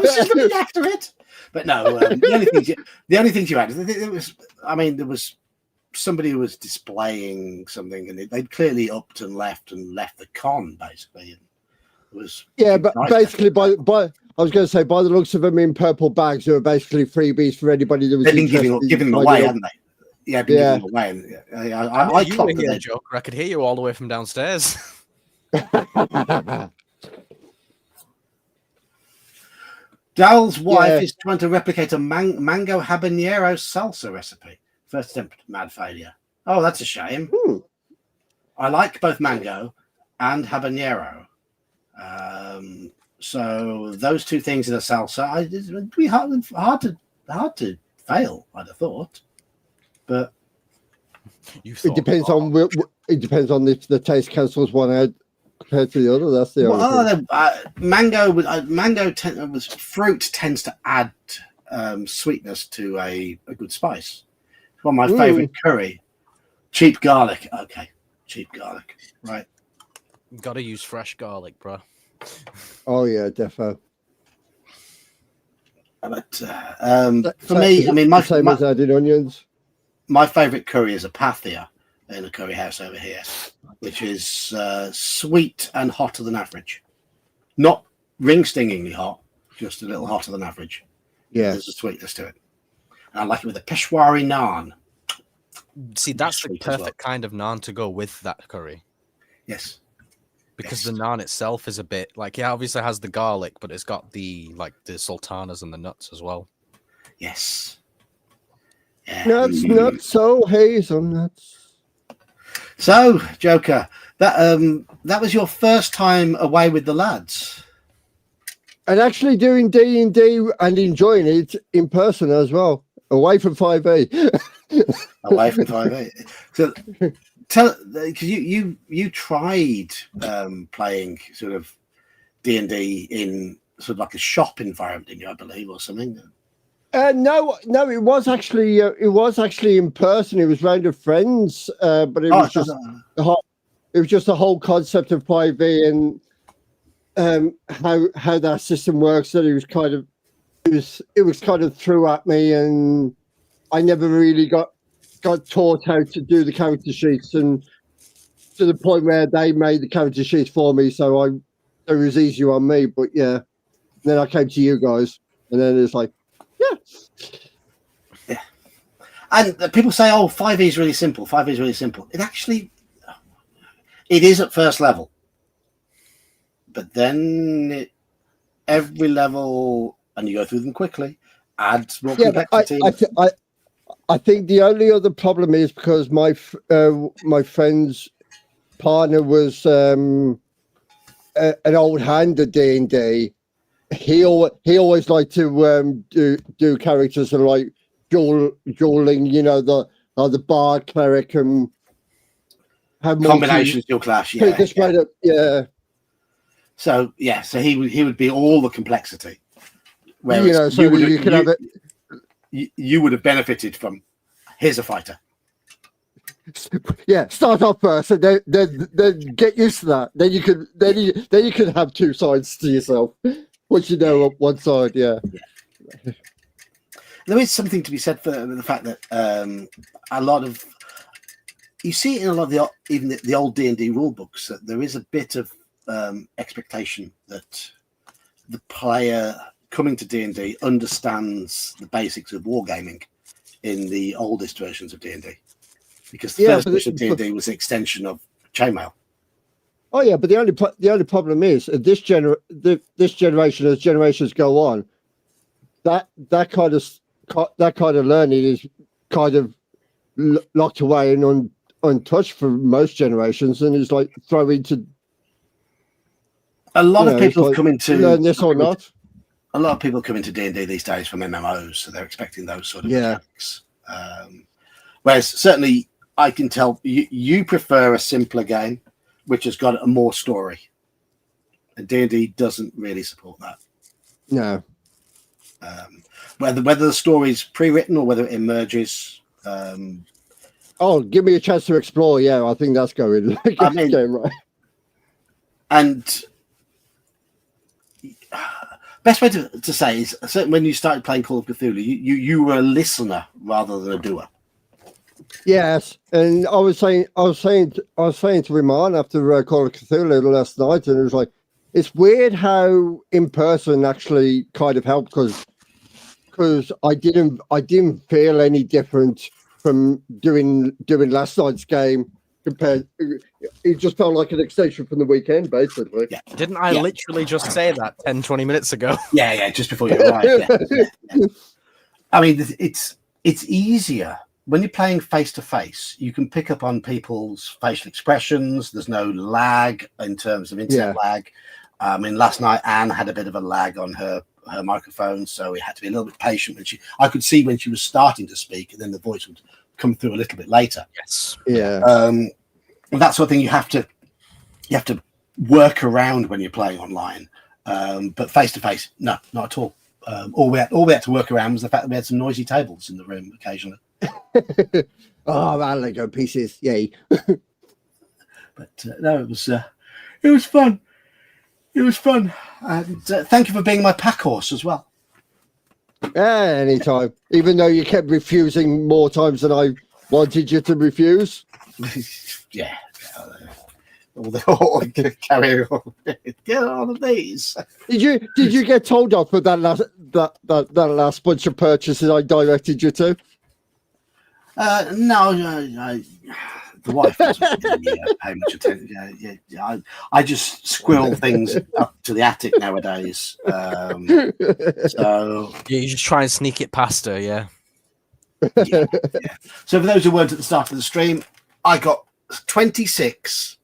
was just looking after it. But no, the only things you had, there was somebody who was displaying something, and they'd clearly upped and left the con basically. And it was but nice basically by I was going to say, by the looks of them in purple bags, they were basically freebies for anybody that was. They've been giving them away, haven't they? Yeah, giving them away. And, I you were here, Joker. I could hear you all the way from downstairs. Dal's wife is trying to replicate a mango habanero salsa recipe. First attempt, mad failure. Oh, that's a shame. I like both mango and habanero. So those two things in a salsa, it'd be hard to fail, I'd have thought. But it depends on if the taste cancels one out compared to the other. That's the only thing. Fruit tends to add sweetness to a good spice. It's one of my favorite curry. Cheap garlic. Okay, cheap garlic. Right. Gotta use fresh garlic, bro. Oh yeah, defo. But for me, I mean, my added onions. My favorite curry is a pathia in a curry house over here, which is sweet and hotter than average. Not ring-stingingly hot, just a little hotter than average. Yeah, there's a sweetness to it. And I like it with a Peshwari naan. See, that's the perfect kind of naan to go with that curry. Yes. Because the naan itself is a bit like, it obviously has the garlic, but it's got the sultanas and the nuts as well. Yes. Yeah. Nuts, so hazelnuts. So, Joker, that was your first time away with the lads. And actually doing D&D and enjoying it in person as well, away from 5e. Away from 5e. So, because you tried playing sort of D&D in sort of like a shop environment, didn't you, I believe, or something? No, it was actually in person. It was round of friends, but it was just the whole concept of 5e and how that system works. That it was kind of threw at me, and I never really got taught how to do the character sheets, and to the point where they made the character sheets for me, so it was easier on me. But yeah, then I came to you guys, and then it's like, yeah. And people say, "Oh, 5e is really simple. 5e is really simple." It is at first level, but then every level, and you go through them quickly, adds more complexity. I think the only other problem is because my friend's partner was an old hand at D&D. He always liked to do characters that are like dueling, you know, the bard, cleric, and have combinations dual class. Yeah. So he would be all the complexity. Whereas you know, so you could have it. You would have benefited from here's a fighter. Yeah, start off first, and then get used to that. Then you could have two sides to yourself. Once you know one side, yeah. There is something to be said for the fact that a lot of you see it in a lot of the old D&D rule books that there is a bit of expectation that the player coming to D&D understands the basics of wargaming in the oldest versions of D&D, because the first version of D&D was an extension of chainmail. Oh yeah, but the only problem is this generation, as generations go on, that kind of learning is kind of locked away and untouched for most generations, and is like throwing to. A lot of people have come into learn this or not. A lot of people come into D&D these days from MMOs, so they're expecting those sort of mechanics. Whereas certainly I can tell you prefer a simpler game, which has got a more story. And D&D doesn't really support that. No. Whether the story is pre-written or whether it emerges. Oh, give me a chance to explore. Yeah, I think that's going like game right. And best way to say is certainly when you started playing Call of Cthulhu, you were a listener rather than a doer. Yes, and I was saying to Riman after Call of Cthulhu last night, and it was like, it's weird how in person actually kind of helped because I didn't feel any different from doing last night's game compared. It just felt like an extension from the weekend, basically. Yeah. Didn't I literally just say that 10, 20 minutes ago? Yeah, just before you arrived. Yeah. I mean, it's easier. When you're playing face-to-face, you can pick up on people's facial expressions. There's no lag in terms of internet lag. I mean, last night, Anne had a bit of a lag on her microphone, so we had to be a little bit patient. I could see when she was starting to speak, and then the voice would come through a little bit later. Yes. Yeah. That sort of thing you have to work around when you're playing online. But face-to-face, no, not at all. All we had to work around was the fact that we had some noisy tables in the room occasionally. Oh, man, Lego pieces, yay! But no, it was fun. It was fun, and thank you for being my pack horse as well. Anytime, even though you kept refusing more times than I wanted you to refuse. Yeah, all carry on. Get on with these. Did you get told off for that last bunch of purchases I directed you to? No, the wife doesn't really pay much attention. I just squirrel things up to the attic nowadays. So you just try and sneak it past her, yeah. So for those who weren't at the start of the stream, I got 26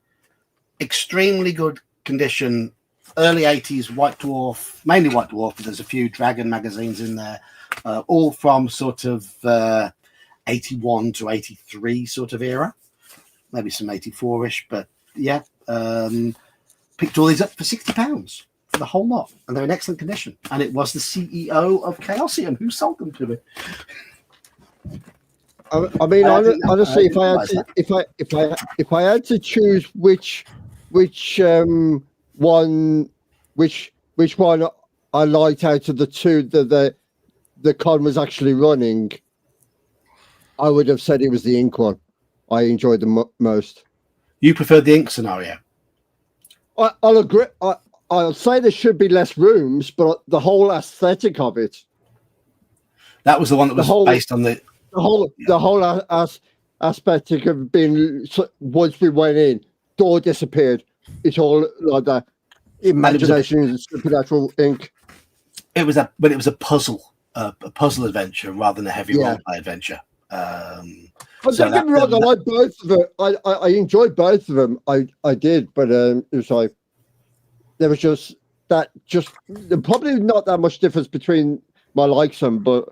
extremely good condition early 80s White Dwarf, mainly White Dwarf, but there's a few Dragon magazines in there, all from sort of 81 to 83 sort of era, maybe some 84-ish, but yeah, picked all these up for £60 for the whole lot, and they're in excellent condition. And it was the CEO of Chaosium who sold them to me. I mean, honestly, if I had to choose which one I liked out of the two that the con was actually running, I would have said it was the Ink one. I enjoyed the most. You preferred the Ink scenario? I'll agree. I'll say there should be less rooms, but the whole aesthetic of it. That was the one that was based on the whole aspect of being. Once we went in, door disappeared. It's all like that. Imagination is supernatural Ink. It was a puzzle adventure rather than a heavy roleplay adventure. But don't get me wrong, I like both of them. I enjoyed both of them. I did, but it was like there was just probably not that much difference between my likes them, but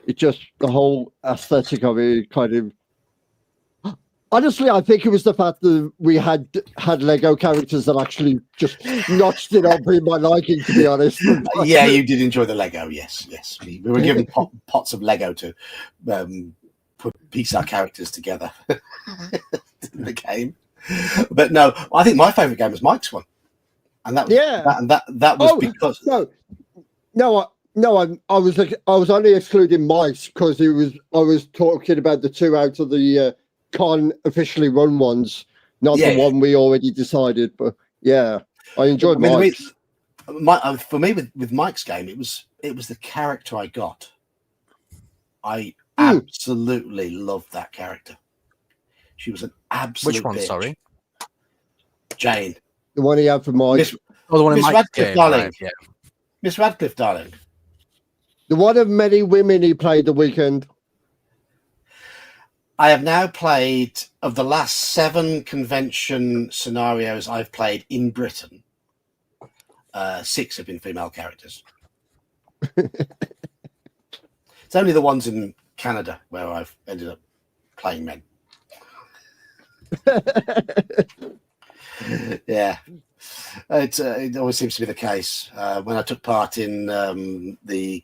it just the whole aesthetic of it kind of. Honestly, I think it was the fact that we had Lego characters that actually just notched it up in my liking, to be honest. Yeah, you did enjoy the Lego. Yes. We were given pots of Lego to piece our characters together in the game. But no, I think my favourite game was Mike's one, and that was that was because I was only excluding Mike's because I was talking about the two out of the con officially run ones, not the one we already decided. But yeah, I enjoyed Mike's. For me, with Mike's game, it was the character I got. I absolutely loved that character. She was an absolute. Which one? Bitch. Sorry, Jane. The one he had for Mike. the one in Miss Radcliffe, darling. Right, yeah. Miss Radcliffe, darling. The one of many women he played the weekend. I have now played, of the last 7 convention scenarios I've played in Britain, 6 have been female characters. It's only the ones in Canada where I've ended up playing men. Yeah, it always seems to be the case. When I took part in the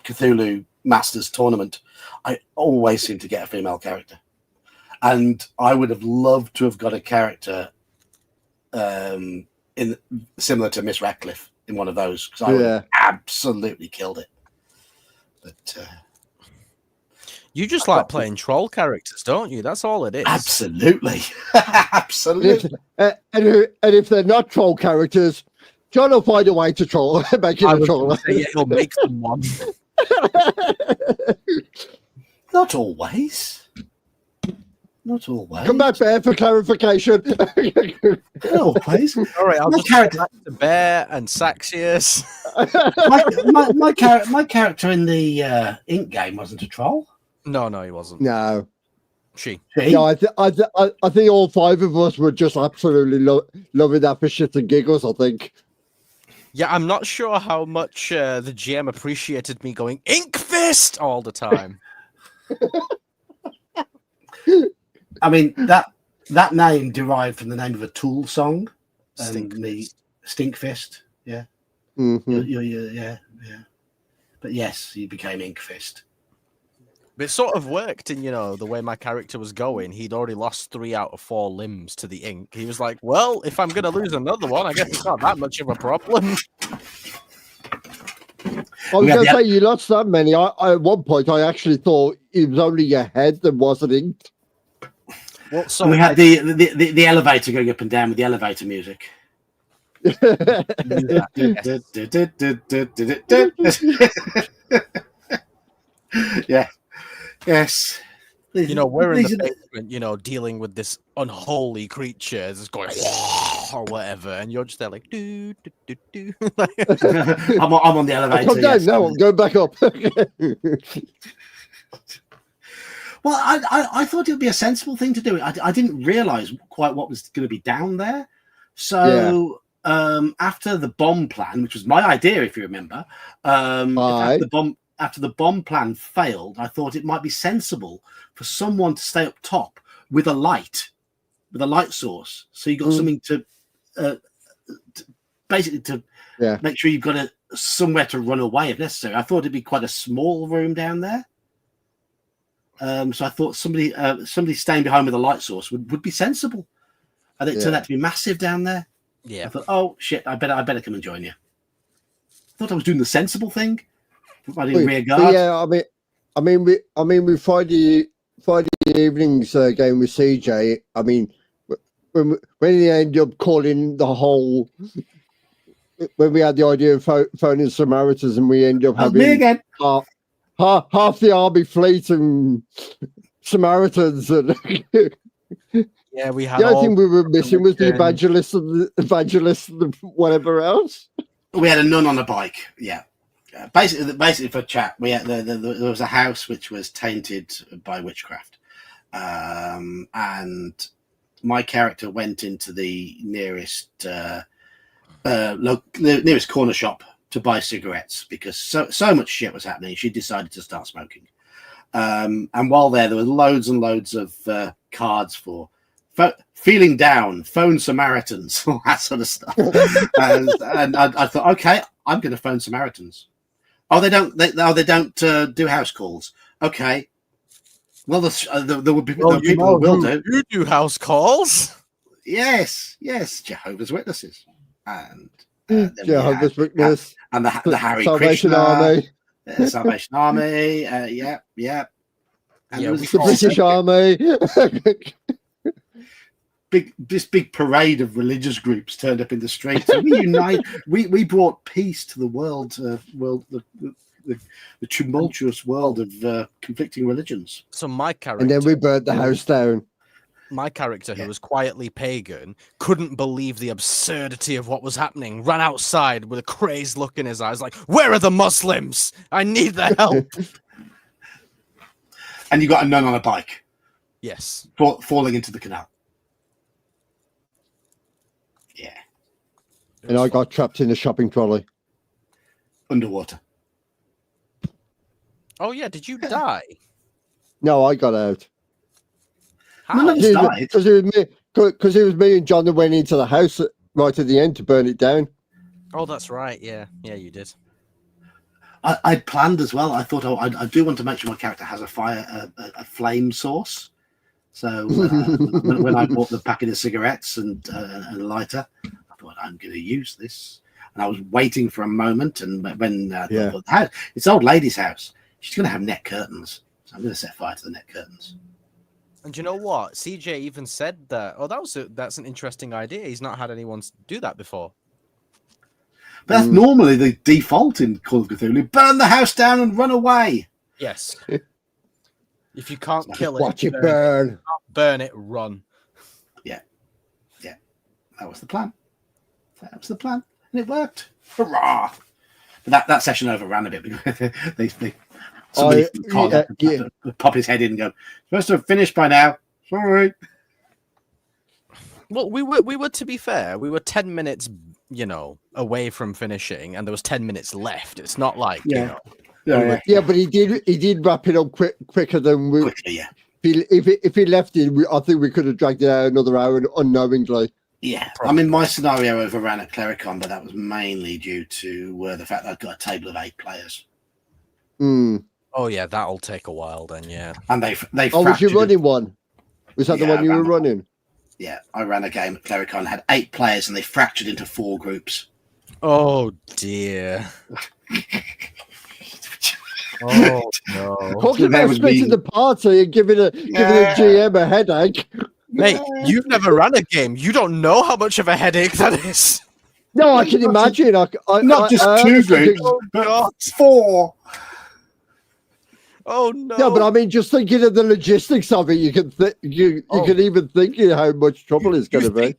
Cthulhu Masters tournament, I always seem to get a female character, and I would have loved to have got a character in similar to Miss Ratcliffe in one of those, because I would have absolutely killed it. But you just like playing troll characters, don't you? That's all it is. Absolutely. Absolutely. And if they're not troll characters, John will find a way to troll. Make it a troll. Yeah, he'll make someone. Not always. Not always. Come back there for clarification. Not always. All right, I'll just go back to Bear and Saxius. My character in the Ink game wasn't a troll. No, he wasn't. No. She. No, I think all five of us were just absolutely loving that for shits and giggles, I think. Yeah, I'm not sure how much the GM appreciated me going Ink Fist all the time. I mean, that name derived from the name of a Tool song. Stinkfist. Yeah. Mm-hmm. Yeah. But yes, he became Inkfist. It sort of worked in, the way my character was going. He'd already lost 3 out of 4 limbs to the ink. He was like, well, if I'm going to lose another one, I guess it's not that much of a problem. I was going to say, you lost that many. At one point, I actually thought it was only your head that wasn't inked. Well, so we had the elevator going up and down with the elevator music. Yeah. Yes. We're in the basement, dealing with this unholy creature that's going or whatever, and you're just there like do. I'm on the elevator. Come down now. I'm going back up. Well, I thought it would be a sensible thing to do. I didn't realize quite what was going to be down there. So after the bomb plan, which was my idea, if you remember, after the bomb plan failed, I thought it might be sensible for someone to stay up top with a light source. So you got something to basically make sure you've got somewhere to run away if necessary. I thought it'd be quite a small room down there. So I thought somebody staying behind with a light source would be sensible. And it turned out to be massive down there. Yeah. I thought, oh shit, I better come and join you. I thought I was doing the sensible thing. Rear guard. Yeah, I mean, we Friday evenings game with CJ. I mean, when he ended up calling the whole, when we had the idea of phoning Samaritans, and we ended up having me again. Half the army fleet and Samaritans, and yeah, we had. The only thing we were missing was the evangelist and the whatever else. We had a nun on a bike. Yeah. Basically for chat, there was a house which was tainted by witchcraft, and my character went into the nearest corner shop to buy cigarettes because so much shit was happening. She decided to start smoking, and while there were loads and loads of cards for feeling down, phone Samaritans, all that sort of stuff. and I thought, okay, I'm going to phone Samaritans. Oh, they don't do house calls. Okay. Well, there would be people who will do. You do house calls? Yes, Jehovah's Witnesses and Jehovah's Witness and the Harry Salvation Krishna Army, Salvation Army. Yeah. And the British Army. This big parade of religious groups turned up in the streets. And we unite. We brought peace to the world. The tumultuous world of conflicting religions. So my character, and then we burnt the house down. My character, who was quietly pagan, couldn't believe the absurdity of what was happening. Ran outside with a crazed look in his eyes, like, "Where are the Muslims? I need their help." And you got a nun on a bike. Yes, falling into the canal. Yeah. And I got trapped in a shopping trolley. Underwater. Oh, yeah. Did you die? No, I got out. How? None of us died. Because it was me and John that went into the house right at the end to burn it down. Oh, that's right. Yeah, you did. I'd planned as well. I thought I do want to make sure my character has a flame source. So when I bought the packet of cigarettes and a lighter, I thought I'm going to use this. And I was waiting for a moment, and when it's an old lady's house, she's going to have net curtains, so I'm going to set fire to the net curtains. And you know what? CJ even said that. Oh, that's an interesting idea. He's not had anyone do that before. But that's normally the default in Call of Cthulhu: burn the house down and run away. Yes. If you can't kill Watch it burn. Burn it, run. Yeah. That was the plan. And it worked. Hurrah! But that session overran a bit because somebody pop his head in and go, supposed to have finished by now. Sorry. Well, we were to be fair, we were 10 minutes, away from finishing, and there was 10 minutes left. It's not like but he did wrap it up quicker than we. Quickly, yeah. If he left it, I think we could have dragged it out another hour unknowingly. Yeah, I mean, my scenario overran at Clericon, but that was mainly due to the fact that I've got a table of 8 players. Oh yeah, that'll take a while then. Yeah, and they. Oh, was you running one? Was that the one you were running? Yeah, I ran a game at Clericon, had 8 players, and they fractured into 4 groups. Oh dear. Oh no! Talking about splitting the party and giving a GM a headache. Mate, you've never run a game. You don't know how much of a headache that is. No, I can imagine. Not just 2 groups, but 4. Oh no! No, but I mean, just thinking of the logistics of it, you can you can even think of how much trouble it's going to be.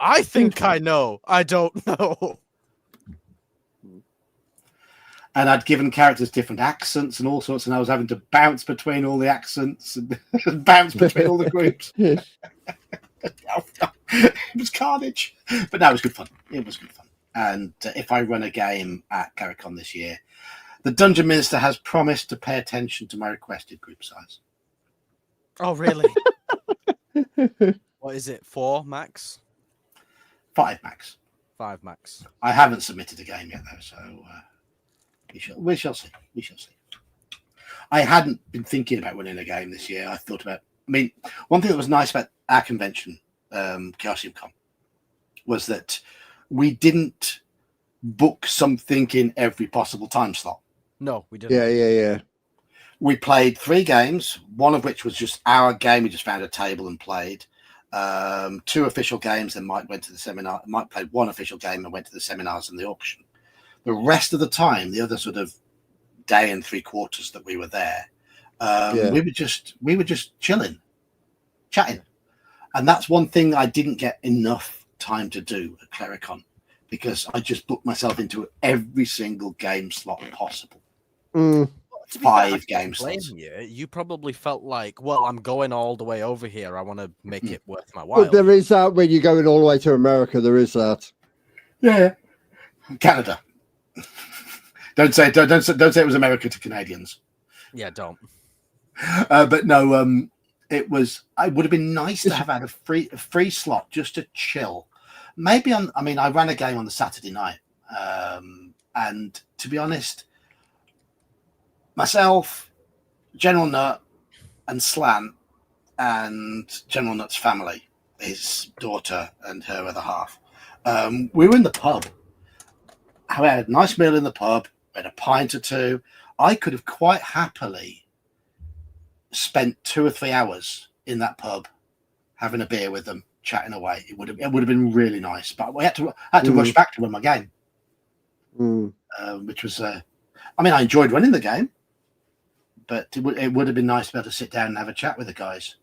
I think I know. I don't know. And I'd given characters different accents and all sorts, and I was having to bounce between all the accents and bounce between all the groups. It was carnage, but no, it was good fun. It was good fun. And if I run a game at Clericon this year, the Dungeon Minister has promised to pay attention to my requested group size. Oh, really? What is it? 4 max? 5 max. 5 max. I haven't submitted a game yet, though, so we shall see. We shall see. I hadn't been thinking about winning a game this year. I thought about. I mean, one thing that was nice about our convention, Chaosium Con, was that we didn't book something in every possible time slot. No, we didn't. Yeah. We played 3 games, one of which was just our game. We just found a table and played. 2 official games, then Mike went to the seminar. Mike played 1 official game and went to the seminars and the auction. The rest of the time, the other sort of day and 3/4 that we were there, we were just chilling, chatting. And that's one thing I didn't get enough time to do at Clericon, because I just booked myself into every single game slot possible. 5 game slots. You probably felt like, well, I'm going all the way over here. I want to make it worth my while. But there is that when you're going all the way to America. There is that. Yeah, Canada. Don't say it was America to Canadians. Yeah, don't. But no, it would have been nice to have had a free slot just to chill. Maybe I ran a game on the Saturday night, and to be honest, myself, General Nut, and Slant, and General Nut's family, his daughter and her other half, we were in the pub. I had a nice meal in the pub, had a pint or 2. I could have quite happily spent 2 or 3 hours in that pub having a beer with them, chatting away. It would have been really nice, but I had to rush back to win my game, which was. I enjoyed running the game, but it would have been nice to be able to sit down and have a chat with the guys.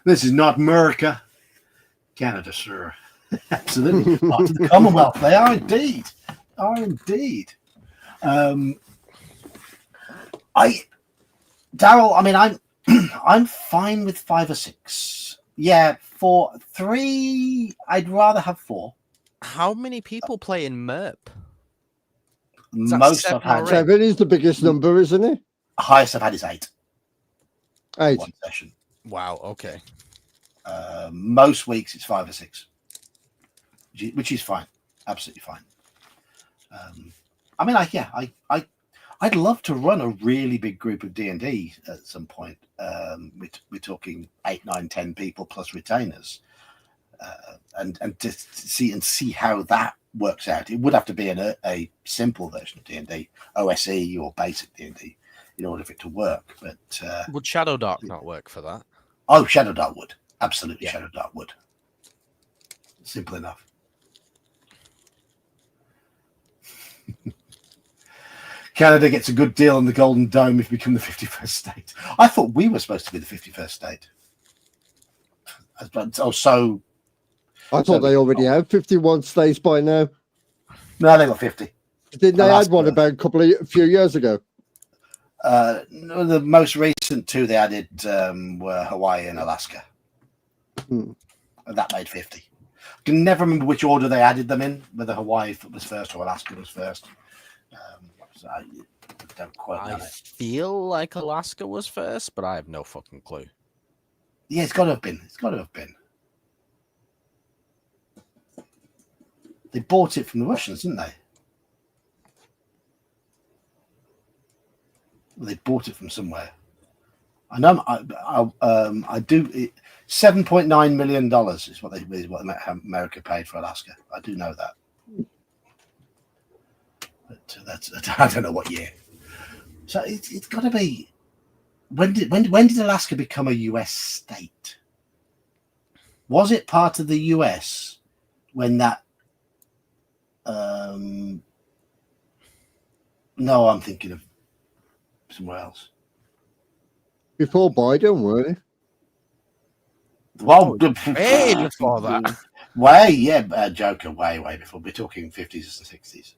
This is not America, Canada, sir. Absolutely, part of the Commonwealth. They are indeed. Daryl. I'm fine with 5 or 6. Yeah, 4, 3. I'd rather have 4. How many people play in MERP? Most I've had 7 is the biggest number, isn't it? Highest I've had is 8. 8. One session. Wow. Okay. Most weeks it's 5 or 6, which is fine, absolutely fine. I mean, I'd love to run a really big group of D&D at some point. We're talking 8, 9, 10 people plus retainers, and to see how that works out. It would have to be a simple version of D&D, OSE or basic D&D, in order for it to work. But would Shadow Dark not work for that? Oh, Shadow Dark would. Absolutely, yeah. Shadow Dark would. Simple enough. Canada gets a good deal on the Golden Dome if we become the 51st state. I thought we were supposed to be the 51st state. Oh, so... I thought they already have 51 states by now. No, they got 50. Didn't they add one about a few years ago? No, the most recent 2 they added were Hawaii and Alaska. And that made 50. I can never remember which order they added them in, whether Hawaii was first or Alaska was first. So I don't quite know. I feel like Alaska was first, but I have no fucking clue. Yeah, it's got to have been. It's got to have been. They bought it from the Russians, didn't they? Well, they bought it from somewhere. I know. I do. $7.9 million is what America paid for Alaska. I do know that. But I don't know what year. So it's got to be. When did Alaska become a U.S. state? Was it part of the U.S. when that? No, I'm thinking of somewhere else. Before Biden, weren't they? Well, way before that. Joker, way before. We're talking 50s and 60s.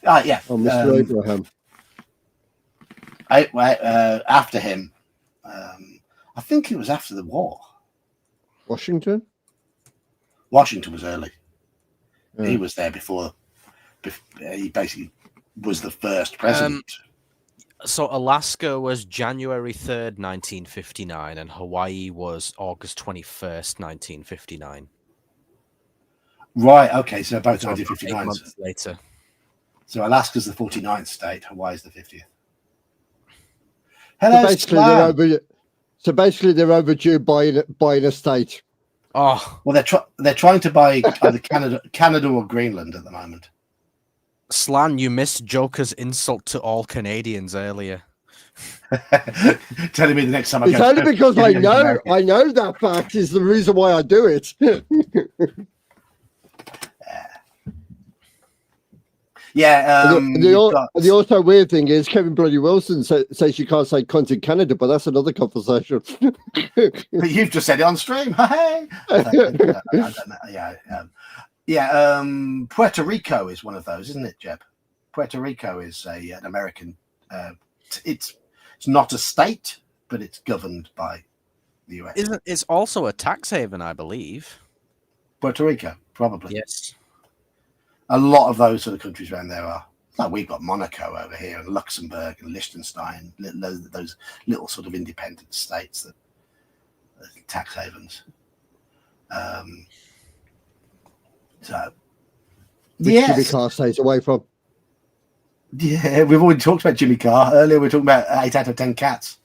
Yeah. Oh, Mr. Abraham. After him, I think it was after the war. Washington was early. Yeah. He was there before. He basically was the first president. So Alaska was January 3rd, 1959, and Hawaii was August 21st, 1959. Right, okay, so both 1959. 8 months later. So Alaska's the 49th state, Hawaii's the 50th. Hello, so basically they're overdue buying a state. Oh. Well, they're trying to buy either Canada or Greenland at the moment. Slan, you missed Joker's insult to all Canadians earlier. Telling me the next time it's only because I know that fact is the reason why I do it. Yeah. The also weird thing is Kevin Bloody Wilson says you can't say cunt in Canada, but that's another conversation. But you've just said it on stream. Hey. I don't know. Yeah. Puerto Rico is one of those, isn't it, Jeb? Puerto Rico is an American. It's not a state, but it's governed by the US. It's also a tax haven, I believe. Puerto Rico, probably. Yes. A lot of those sort of countries around there are. Like we've got Monaco over here, and Luxembourg, and Liechtenstein. Those little sort of independent states that are tax havens. Jimmy Carr stays away from. Yeah, we've already talked about Jimmy Carr earlier. We were talking about 8 out of 10 cats.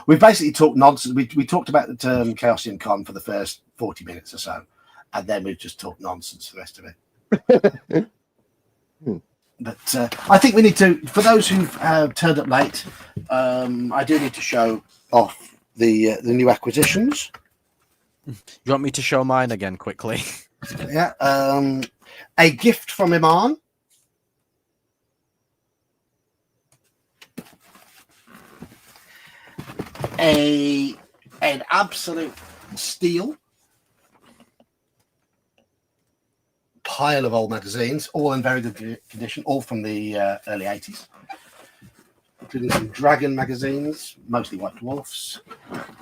We've basically talked nonsense. We talked about the term Chaosium Con for the first 40 minutes or so, and then we've just talked nonsense for the rest of it. But I think we need to, for those who've turned up late, I do need to show off the new acquisitions. You want me to show mine again quickly? Yeah. A gift from Iman. An absolute steal. Pile of old magazines, all in very good condition, all from the early 80s, including some Dragon magazines, mostly White Dwarfs.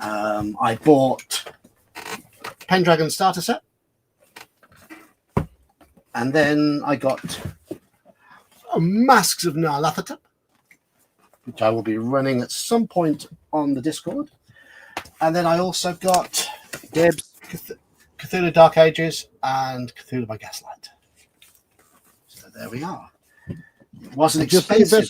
I bought Pendragon starter set, and then I got Masks of Nyarlathotep, which I will be running at some point on the Discord. And then I also got Cthulhu Dark Ages and Cthulhu by Gaslight. So there we are. It wasn't expensive.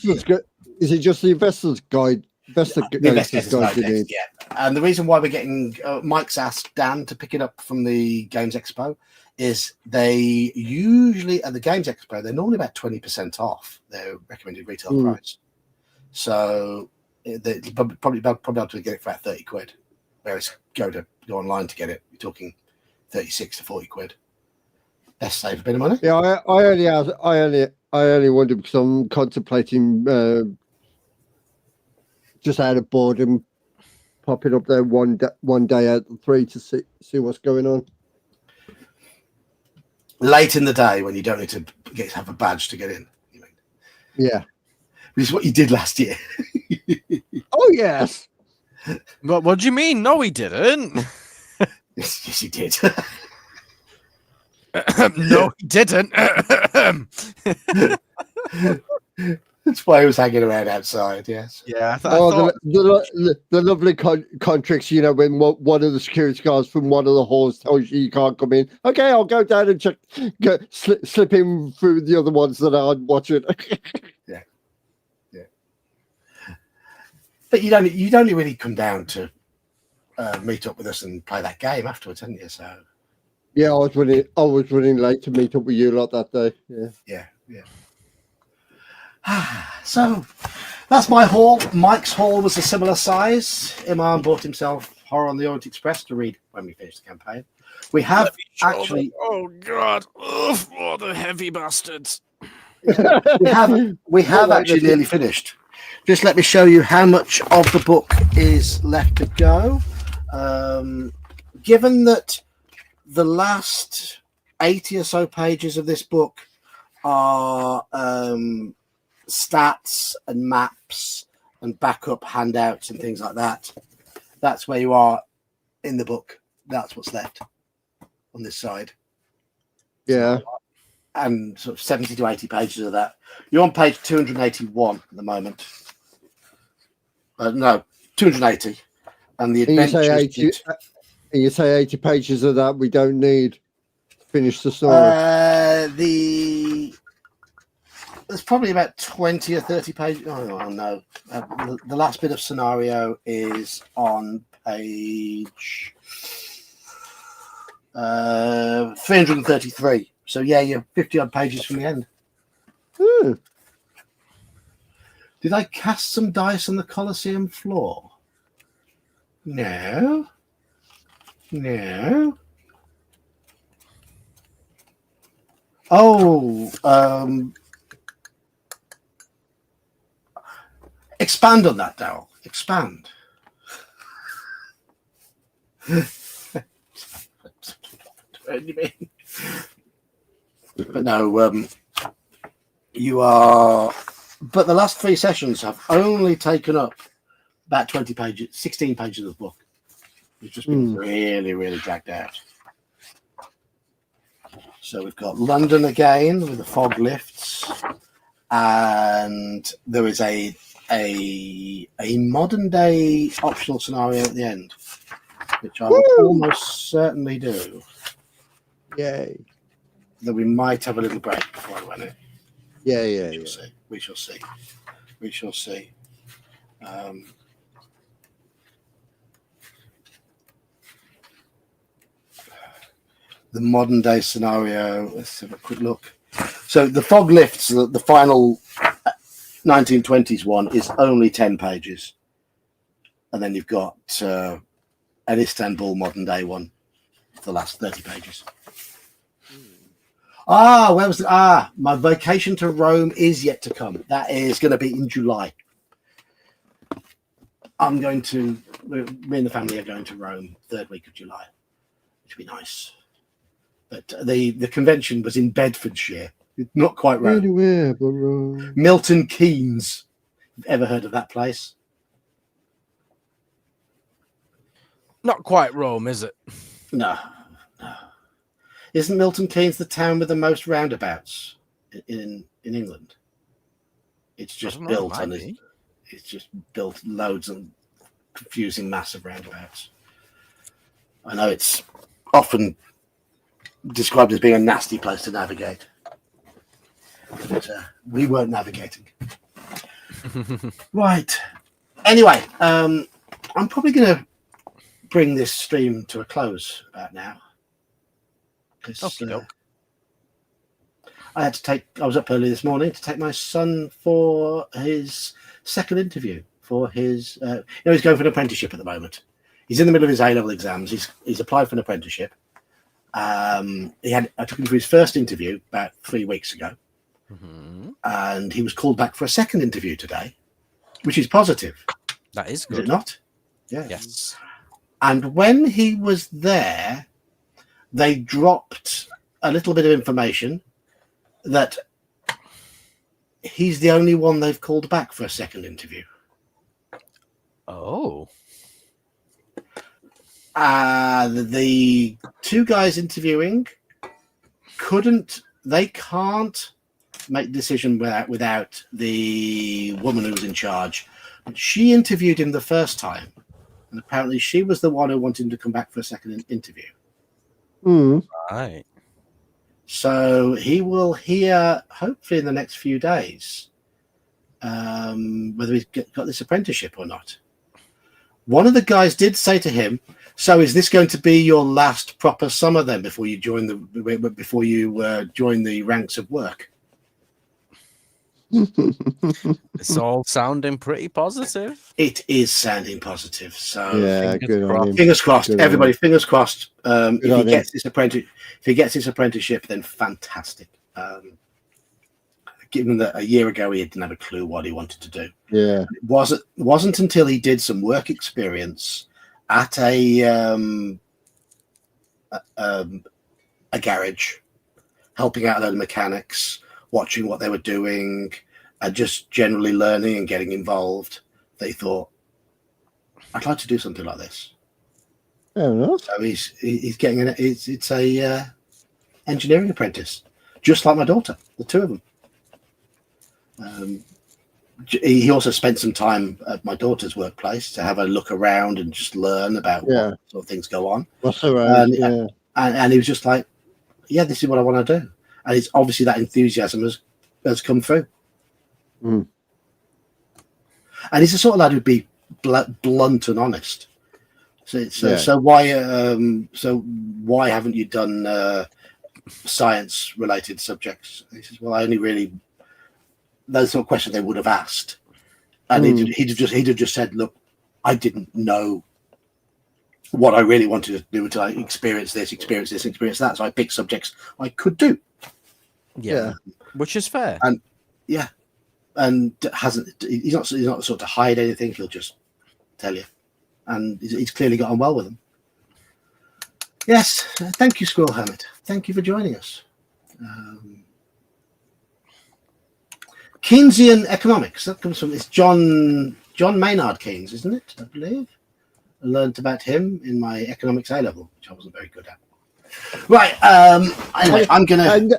Is it just the Investor's Guide? The Investor's Guide text, yeah. And the reason why we're getting Mike's asked Dan to pick it up from the Games Expo is they usually at the Games Expo they're normally about 20% off their recommended retail price. So they probably able to get it for about 30 quid. Whereas go online to get it, you're talking 36 to 40 quid. Best save a bit of money. Yeah, I only wonder because I'm contemplating just out of boredom popping up there one day out of 3 to see what's going on. Late in the day when you don't need to have a badge to get in. You mean? Yeah. Which is what you did last year. Oh, yes. What do you mean? No, he didn't. Yes, he did. No, he didn't. That's why he was hanging around outside, yes. Yeah. The lovely contracts, you know, when one of the security guards from one of the halls tells you can't come in. Okay, I'll go down and check, slip in through the other ones that aren't watching. Yeah. But you don't really come down to meet up with us and play that game afterwards, hadn't you? So yeah, I was running late to meet up with you lot that day. Yeah. So that's my haul. Mike's haul was a similar size. Imam bought himself Horror on the Orient Express to read when we finish the campaign. We have actually. Oh God! Oh, the heavy bastards. we have actually nearly finished. Just let me show you how much of the book is left to go. Given that the last 80 or so pages of this book are stats and maps and backup handouts and things like that, that's where you are in the book. That's what's left on this side. Yeah. And sort of 70 to 80 pages of that. You're on page 281 at the moment. No, 280. And the adventure. And you say 80 pages of that we don't need to finish the story. There's probably about 20 or 30 pages. Oh no. The last bit of scenario is on page 333. So yeah, you're 50 odd pages from the end. Did I cast some dice on the Chaosium floor? No. Oh, expand on that, Daryl. Expand. What do you mean? But no, you are. But the last 3 sessions have only taken up about 20 pages, 16 pages of the book. It's just been really, really dragged out. So we've got London again with the fog lifts, and there is a modern day optional scenario at the end, which I will almost certainly do. Yay! That we might have a little break before I run it. Yeah. We shall see. The modern day scenario. Let's have a quick look. So the fog lifts, the final 1920s one is only 10 pages, and then you've got an Istanbul modern day one, the last 30 pages. Where was it? My vacation to Rome is yet to come. That is going to be in July. Me and the family are going to Rome 3rd week of July, which would be nice. But the convention was in Bedfordshire, not quite Rome. Anywhere but Rome. Milton Keynes. Ever heard of that place? Not quite Rome, is it? No. Isn't Milton Keynes the town with the most roundabouts in England? It's just built on it. it's just built loads of confusing, massive roundabouts. I know it's often described as being a nasty place to navigate, but we weren't navigating. Right. Anyway, I'm probably going to bring this stream to a close about now. I was up early this morning to take my son for his second interview for his, he's going for an apprenticeship at the moment. He's in the middle of his A-level exams. He's applied for an apprenticeship. I took him for his first interview about 3 weeks ago. Mm-hmm. And he was called back for a second interview today, which is positive. That is good. Is it not? Yeah. Yes. And when he was there, they dropped a little bit of information that he's the only one they've called back for a second interview. Oh. The two guys interviewing can't make the decision without the woman who was in charge. But she interviewed him the first time, and apparently she was the one who wanted him to come back for a second interview. Right. So he will hear, hopefully in the next few days, whether he's got this apprenticeship or not. One of the guys did say to him, "So is this going to be your last proper summer then before you join the ranks of work?" It's all sounding pretty positive. It is sounding positive. So yeah, fingers crossed. Everybody, fingers crossed. If he gets his apprenticeship, then fantastic. Given that a year ago he didn't have a clue what he wanted to do. Yeah, it wasn't until he did some work experience at a garage, helping out a load of mechanics, watching what they were doing, and just generally learning and getting involved. They thought, "I'd like to do something like this." Fair enough. So he's getting it's a engineering apprentice, just like my daughter, the two of them. He also spent some time at my daughter's workplace to have a look around and just learn about what sort of things go on. And he was just like, "Yeah, this is what I want to do." And it's obviously that enthusiasm has come through. And he's the sort of lad who'd be blunt and honest. So why haven't you done science related subjects? He says, "Well, I only really." Those sort of questions they would have asked, and he'd have just said, "Look, I didn't know what I really wanted to do until I experience this, experience that. So I picked subjects I could do." Yeah, which is fair. And he's not sort of hide anything. He'll just tell you, and he's clearly got on well with them. Yes, thank you, Squirrel Hermit. Thank you for joining us. Keynesian economics. That comes from John Maynard Keynes, isn't it? I believe. I learned about him in my economics A level, which I wasn't very good at. Right. Anyway, I'm gonna. And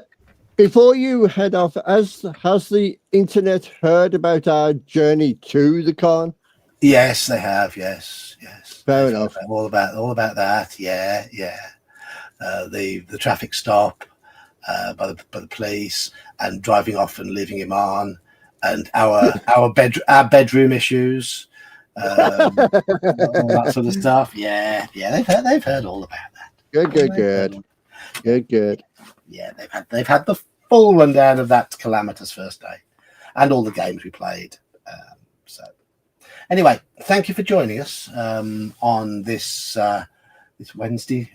before you head off, has the internet heard about our journey to the con? Yes, they have. Yes. Fair enough. All about that. Yeah. The traffic stop. By the police, and driving off and leaving him on, and our bedroom issues, all that sort of stuff. Yeah, they've heard all about that. Good. Yeah, they've had the full rundown of that calamitous first day, and all the games we played. So, anyway, thank you for joining us on this Wednesday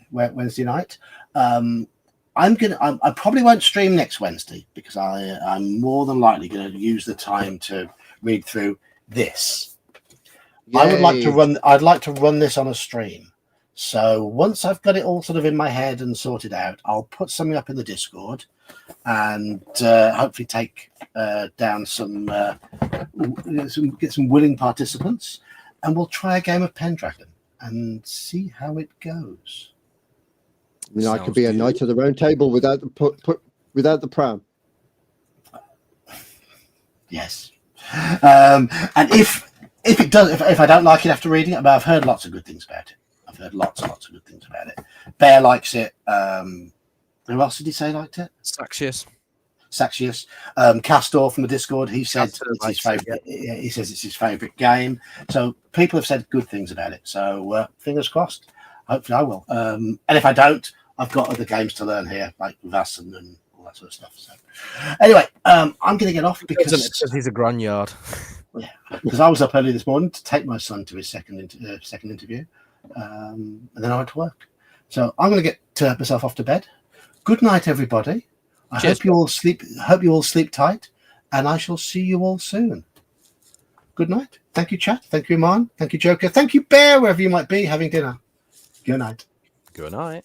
night. I probably won't stream next Wednesday because I'm more than likely going to use the time to read through this. Yay. I'd like to run this on a stream. So once I've got it all sort of in my head and sorted out, I'll put something up in the Discord and hopefully take down get some willing participants, and we'll try a game of Pendragon and see how it goes. I could be a knight of the round table without the pram. Yes. And if it does, if I don't like it after reading it, but I've heard lots of good things about it. I've heard lots and lots of good things about it. Bear likes it. Who else did he say liked it? Saxius. Castor from the Discord, he said it's his favorite. Yeah. He says it's his favorite game. So people have said good things about it. So fingers crossed. Hopefully I will. And if I don't, I've got other games to learn here, like Vassan and all that sort of stuff. So anyway, I'm going to get off because he's a granyard. Yeah, because I was up early this morning to take my son to his second interview, and then I went to work. So I'm going to get myself off to bed. Good night, everybody. I hope you all sleep tight, and I shall see you all soon. Good night. Thank you, chat. Thank you, Iman. Thank you, Joker. Thank you, Bear, wherever you might be having dinner. Good night. Good night.